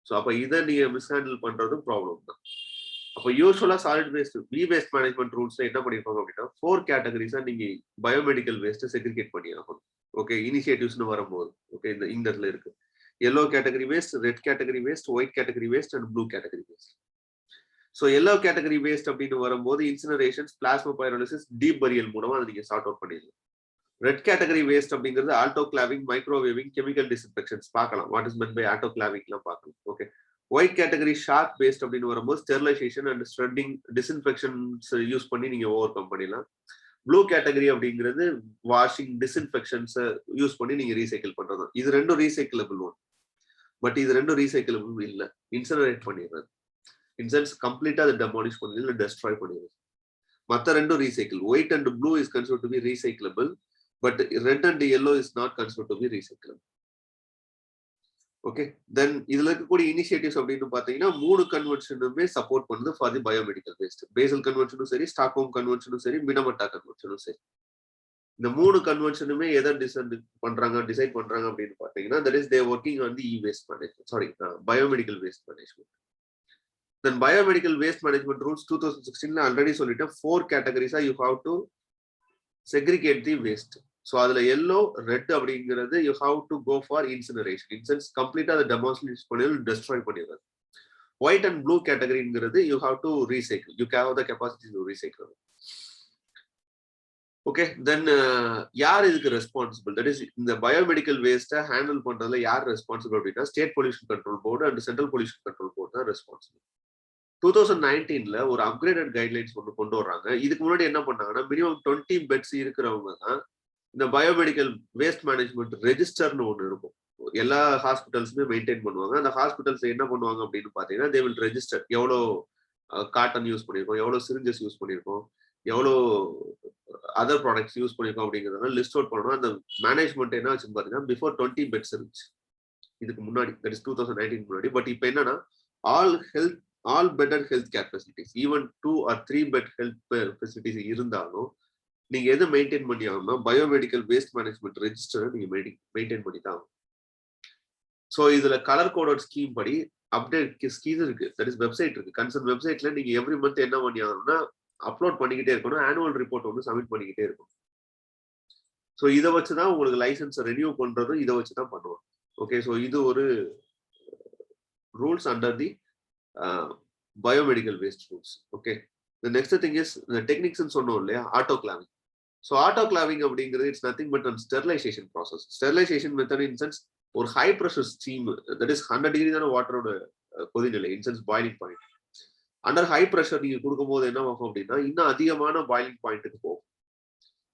ஸோ அப்போ இதை நீங்க மிஸ்ஹேண்டில் பண்றதும் ப்ராப்ளம் தான். அப்போ யூஸ்வலா சாலிட் வேஸ்ட் வேஸ்ட் மேனேஜ்மெண்ட் ரூல்ஸ்ல என்ன பண்ணிருப்பாங்க அப்படின்னா 4 கேட்டகரிஸா நீங்க பயோமெடிக்கல் வேஸ்ட் செக்ரிகேட் பண்ணி ஆகணும். ஓகே, இனிஷியேட்டிவ்ஸ்னு வரும்போது ஓகே இந்த இடத்துல இருக்கு yellow category waste, red category waste, white category waste and blue category waste. So yellow category waste அப்படின்னு வரும்போது இன்சினரேஷன்ஸ், பிளாஸ்மா பைரோலிசிஸ், டீப் பரியல் மூலமா அதை நீங்க சார்ட் அவுட் பண்ணிடலாம். ரெட் கேட்டகரி வேஸ்ட் அப்படிங்கிறது ஆல்டோகிளாவிங், மைக்ரோவேவிங், கெமிக்கல் டிஸ்இன்ஃபெக்ஷன்ஸ் பார்க்கலாம். வாட் இஸ் மென்ட் பை ஆல்டோகிளாவிங்லாம் பார்க்கலாம். Okay, white category sharp waste அப்படின்னு வரும்போது ஸ்டெரிலைசேஷன் அண்ட் ஸ்ப்ரெட்டிங், டிஸ்இன்ஃபெக்ஷன்ஸ் யூஸ் பண்ணி நீங்க ஓவர் கம் பண்ணிடலாம். ப்ளூ கேட்டகரி அப்படிங்கிறது வாஷிங், டிஸ்இன்ஃபெக்ஷன்ஸ் யூஸ் பண்ணி நீங்க ரீசைக்கிள் பண்றது. இது ரெண்டும் ரீசைக்கிளபிள் ஒன், பட் இது ரெண்டும் ரீசைக்கிளபிள் இல்லை. இன்சினரேட் பண்ணிடுறது, இன்சென்ஸ் கம்ப்ளீட்டா அதை டெமாலிஷ் பண்ணிடுது இல்லை டெஸ்ட்ராய் பண்ணிடுது. மற்ற ரெண்டும் recycle. White and blue is considered to be recyclable, but red and yellow is not considered to be recyclable. Okay, then இதுல இருக்கக்கூடிய இனிஷியேட்டிவ்ஸ் அப்படின்னு பாத்தீங்கன்னா 3 கன்வென்ஷனுமே சப்போர்ட் பண்ணுது for the biomedical waste. Basel கன்வென்ஷனும் சரி, ஸ்டாக்ஹோம் கன்வென்ஷனும் சரி, மினமட்டா கன்வென்ஷனும் சரி. இந்த 3 கன்வென்ஷனுமே எதை டிசைட் பண்றாங்க அப்படின்னு பாத்தீங்கன்னா that is they working on the e-waste management, sorry, biomedical waste management. Then biomedical waste management rules 2016 already சொல்லிட்டேன் 4 categories you have to segregate the waste. So அதுல yellow, red அப்படிங்கிறது you have to go for incineration. In sense கம்ப்ளீட்டா அதை demolish பண்ணி destroy பண்ணிடுறது. White and blue categoryங்கிறது you have to recycle. You have the capacity to recycle. Okay, then யார் இதுக்கு responsible? That is இந்த biomedical வேஸ்ட்டை handle பண்றதுல யார் ரெஸ்பான்சிபிள் அப்படின்னா state pollution control board and central pollution control board தான் responsible. 2019ல ஒரு upgraded guidelines ஒன்று கொண்டு வர்றாங்க. இதுக்கு முன்னாடி என்ன பண்ணாங்கன்னா மினிமம் 20 பெட்ஸ் இருக்கிறவங்க தான் இந்த பயோமெடிக்கல் வேஸ்ட் மேனேஜ்மெண்ட் ரெஜிஸ்டர்னு ஒன்று இருக்கும். எல்லா ஹாஸ்பிட்டல்ஸுமே மெயின்டைன் பண்ணுவாங்க. அந்த ஹாஸ்பிட்டல்ஸ் என்ன பண்ணுவாங்க அப்படின்னு பார்த்தீங்கன்னா தே வில் ரெஜிஸ்டர் எவ்வளோ காட்டன் யூஸ் பண்ணியிருக்கோம், எவ்வளோ சிரிஞ்சஸ் யூஸ் பண்ணியிருக்கோம், எவ்வளோ அதர் ப்ராடக்ட்ஸ் யூஸ் பண்ணியிருக்கோம் அப்படிங்கிறதுனால லிஸ்ட் அவுட் பண்ணணும். அந்த மேனேஜ்மெண்ட் என்ன ஆச்சுன்னு பார்த்தீங்கன்னா பிஃபோர் 20 பெட்ஸ் இருந்துச்சு இதுக்கு முன்னாடி, தட் இஸ் 2019 முன்னாடி. பட் இப்போ என்னன்னா all better health care facilities, even 2 or 3 bed health facilities இருந்தாலும் நீங்க எதை மெயின்டைன் பண்ணி ஆகணும்னா பயோமெடிக்கல் வேஸ்ட் மேனேஜ்மெண்ட் ரெஜிஸ்டர் நீங்க மெயின்டைன் பண்ணி தான். ஸோ இதுல கலர் கோடட் ஸ்கீம் படி அப்டேட் ஸ்கீம் இருக்கு, தட் இஸ் வெப்சைட் இருக்கு. கன்சர்ன் வெப்சைட்ல நீங்க எவ்ரி மந்த் என்ன பண்ணி ஆகணும்னா அப்லோட் பண்ணிக்கிட்டே இருக்கணும், ஆனுவல் ரிப்போர்ட் வந்து சப்மிட் பண்ணிக்கிட்டே இருக்கணும். ஸோ இதை வச்சுதான் உங்களுக்கு லைசன்ஸை ரெனியூ பண்றதும் இதை வச்சுதான் பண்ணுவோம். ஓகே, ஸோ இது ஒரு rules under the biomedical waste rules. Okay, the next thing is the techniques and சொன்னோம் இல்லையா, autoclaving. So autoclaving அப்படிங்கிறது it's nothing but sterilisation process. Sterilisation method in sense ஒரு high pressure steam, that is 100 degree தானே வாட்டரோட கொதிநிலை, in sense boiling point. Under high pressure நீங்க கொடுக்கும்போது என்ன ஆகும் அப்படின்னா இன்னும் அதிகமான பாயிலிங் பாயிண்ட்டுக்கு போகும்.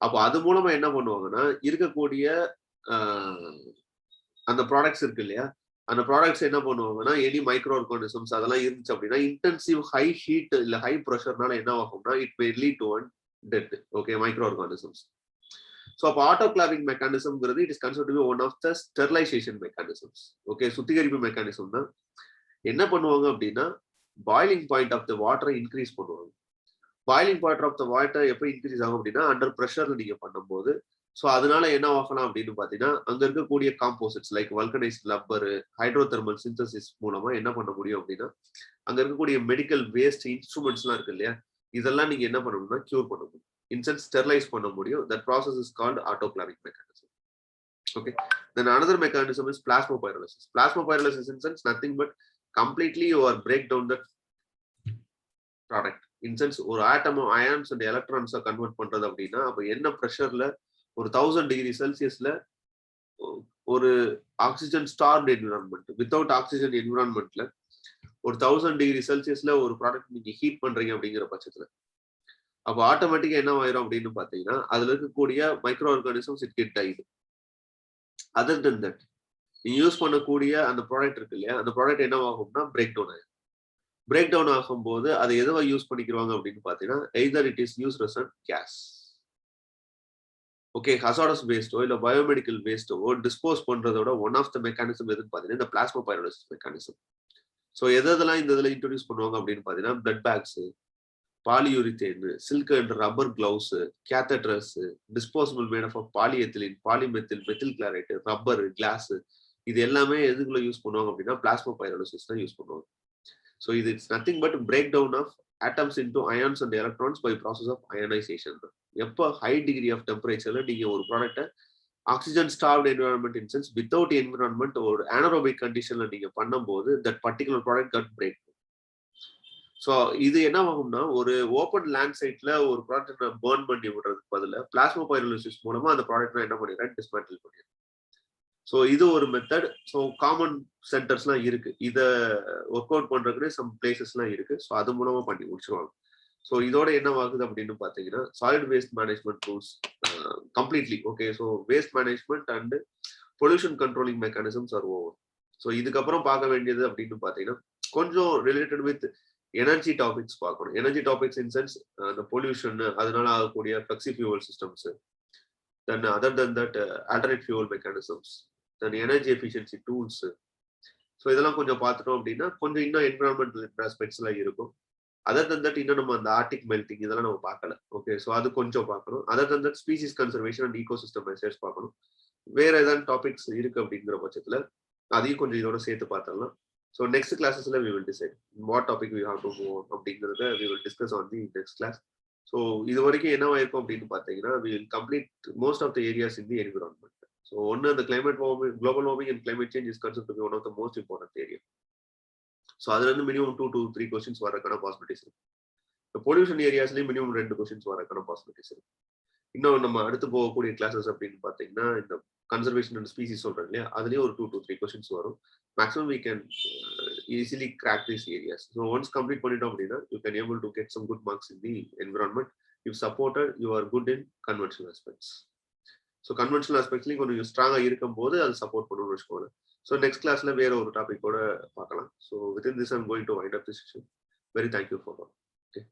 அப்போ அது மூலமா என்ன பண்ணுவாங்கன்னா இருக்கக்கூடிய அந்த ப்ராடக்ட்ஸ் இருக்கு இல்லையா, அந்த ப்ராடக்ட்ஸ் என்ன பண்ணுவாங்கன்னா எனி மைக்ரோ ஆர்கானிசம்ஸ் அதெல்லாம் இருந்துச்சு அப்படின்னா இன்டென்சிவ் ஹை ஹீட் இல்ல ஹை ப்ரெஷர்னால என்ன ஆகும்னா it may lead to one death. Okay, micro organisms. So அப்போ ஆட்டோகிளாவிங் மெக்கானிசம்ங்கிறது it is considered to be one of the sterilisation mechanisms. Okay, சுத்திகரிப்பு மெக்கானிசம் தான். என்ன பண்ணுவாங்க அப்படின்னா பாயிலிங் பாயிண்ட் ஆஃப் த வாட்டரை இன்க்ரீஸ் பண்ணுவாங்க. Boiling point of the water எப்போ இன்க்ரீஸ் ஆகும் அப்படின்னா அண்டர் ப்ரெஷர்ல நீங்க பண்ணும்போது. ஸோ அதனால என்ன ஆகலாம் அப்படின்னு பார்த்தீங்கன்னா அங்க இருக்கக்கூடிய composites like vulcanised rubber, hydrothermal synthesis மூலமா என்ன பண்ண முடியும் அப்படின்னா அங்க இருக்கக்கூடிய மெடிக்கல் வேஸ்ட் இன்ஸ்ட்ருமெண்ட்ஸ்லாம் இருக்கு இல்லையா, இதெல்லாம் நீங்க என்ன பண்ணணும்னா கியூர் பண்ண முடியும். இன்சென்ஸ் ஸ்டெர்லைஸ் பண்ண முடியும். That process is called autoclaving mechanism. Okay. Then another mechanism is plasmapyrolysis. Plasmapyrolysis in sense nothing but completely you are break down the product. In sense ஒரு ஆட்டம் அயான்ஸ் அண்ட் எலக்ட்ரான்ஸை கன்வெர்ட் பண்றது அப்படின்னா அப்ப என்ன ப்ரெஷர்ல ஒரு 1000 degree செல்சியஸ்ல ஒரு oxygen starved environment without oxygen என்விரான்மெண்ட்ல ஒரு 1000 டிகிரி செல்சியஸ்ல ஒரு ப்ராடக்ட் நீங்க ஹீட் பண்றீங்க அப்படிங்கிற பட்சத்துல அப்போ ஆட்டோமேட்டிக்கா என்ன ஆயிரும் அப்படின்னு பாத்தீங்கன்னா அதுல இருக்கக்கூடிய micro organisms it get died. Other then that நீங்க யூஸ் பண்ணக்கூடிய அந்த ப்ராடக்ட் இருக்கு இல்லையா, அந்த ப்ராடக்ட் என்ன ஆகும்னா பிரேக் டவுன் ஆகும். பிரேக் டவுன் ஆகும்போது அதை எதுவா யூஸ் பண்ணிக்கிறாங்க அப்படின்னு பாத்தீங்கன்னா either it is use as gas. Okay, hazardous வேஸ்டோ இல்ல பயோமெடிக்கல் வேஸ்டோ டிஸ்போஸ் பண்றதோட ஒன் ஆஃப் த மெக்கானிசம் எதுன்னு பாத்தீங்கன்னா இந்த பிளாஸ்மோபைரோலிசிஸ் மெக்கானிசம். ஸோ எதெல்லாம் இந்த இதில் இன்ட்ரோடியூஸ் பண்ணுவாங்க அப்படின்னு பாத்தீங்கன்னா blood bags, polyurethane, silk and rubber gloves, catheters, disposable made of polyethylene, polymethyl, methyl acrylate, rubber, glass, இது எல்லாமே எதுக்குள்ள யூஸ் பண்ணுவாங்க அப்படின்னா பிளாஸ்மோபைரோலிசிஸ் தான் யூஸ் பண்ணுவாங்க. ஸோ இது it's nothing but break down of atoms into ions and electrons by process of ionisation. எப்போ high degree of டெம்பரேச்சர்ல நீங்க ஒரு ப்ராடக்ட்டை oxygen starved environment in sense without environment ஒரு anaerobic கண்டிஷன்ல நீங்க பண்ணும்போது that particular product get break. So இது என்ன ஆகும்னா ஒரு ஓப்பன் லேண்ட் சைட்ல ஒரு ப்ராடக்ட் பேர்ன் பண்ணி விடுறதுக்கு பதிலாக பிளாஸ்மோபைரோலிசிஸ் மூலமா அந்த ப்ராடக்ட் என்ன பண்ணிடுறேன் டிஸ்மேண்டில் பண்ணிடுறேன். ஸோ இது ஒரு மெத்தட். ஸோ காமன் சென்டர்ஸ்லாம் இருக்கு, இதை ஒர்க் அவுட் பண்றதுக்கு சம் பிளேசஸ்லாம் இருக்கு. ஸோ அது மூலமா பண்ணி முடிச்சிருவாங்க. ஸோ இதோட என்ன ஆகுது அப்படின்னு பார்த்தீங்கன்னா solid waste management tools completely okay. So waste management and pollution controlling mechanisms are over. So இதுக்கப்புறம் பார்க்க வேண்டியது அப்படின்னு பார்த்தீங்கன்னா கொஞ்சம் ரிலேட்டட் வித் எனர்ஜி டாபிக்ஸ் பார்க்கணும். எனர்ஜி டாபிக்ஸ் இன் சென்ஸ் அந்த பொல்யூஷன் அதனால ஆகக்கூடிய flexi fuel systems, then other then that alternate fuel mechanisms, then energy efficiency tools. So இதெல்லாம் கொஞ்சம் பார்த்துட்டோம் அப்படின்னா கொஞ்சம் இன்னும் என்விரான்மெண்டல் ஆஸ்பெக்ட்ஸ் எல்லாம் இருக்கும். அதர் தன் தட் இன்னும் நம்ம அந்த ஆர்டிக் மெல்டிங் இதெல்லாம் நம்ம பார்க்கல. ஓகே, ஸோ அது கொஞ்சம் பார்க்கணும். Other than that species conservation and ecosystem message பார்க்கணும். வேற ஏதாவது டாபிக்ஸ் இருக்கு அப்படிங்கிற பட்சத்துல அதையும் கொஞ்சம் இதோட சேர்த்து பார்த்தரலாம். ஸோ நெக்ஸ்ட் கிளாஸஸ்ல we will decide what topic we have to move on அப்படிங்கிறத we will discuss on the next class. So இது வரைக்கும் என்னவா இருக்கும் அப்படின்னு பார்த்தீங்கன்னா we will complete most of the areas in the environment. So ஒன்று அந்த climate warming, global warming and climate change is considered to be one of the most important area. So அதுல இருந்து மினிமம் 2 to 3 கொஸ்டின்ஸ் வரக்கான பாசிபிலிட்டிஸ் இருக்கு. இப்போ pollution ஏரியாஸ்லயும் minimum 2 questions வரக்கான possibilities இருக்கு. இன்னும் நம்ம அடுத்து போகக்கூடிய கிளாஸஸ் அப்படின்னு பார்த்தீங்கன்னா இந்த கன்சர்வேஷன் அண்ட் ஸ்பீசிஸ் சொல்றாங்க இல்லையா, அதுலயும் ஒரு 2 to 3 கொஸ்டின்ஸ் வரும். Maximum we can easily crack these areas. So once complete பண்ணிட்டோம் அப்படின்னா you can able to get some good marks in the environment. If supported, you are good in conventional aspects. So conventional ஆஸ்பெக்ட்ஸ்லையும் கொஞ்சம் ஸ்ட்ராங்காக இருக்கும்போது அது support பண்ணணும்னு வச்சுக்கோங்க. So next கிளாஸ்ல வேற ஒரு டாபிக்கோட பார்க்கலாம். So within this I'm going to wind up the session. Very thank you for okay.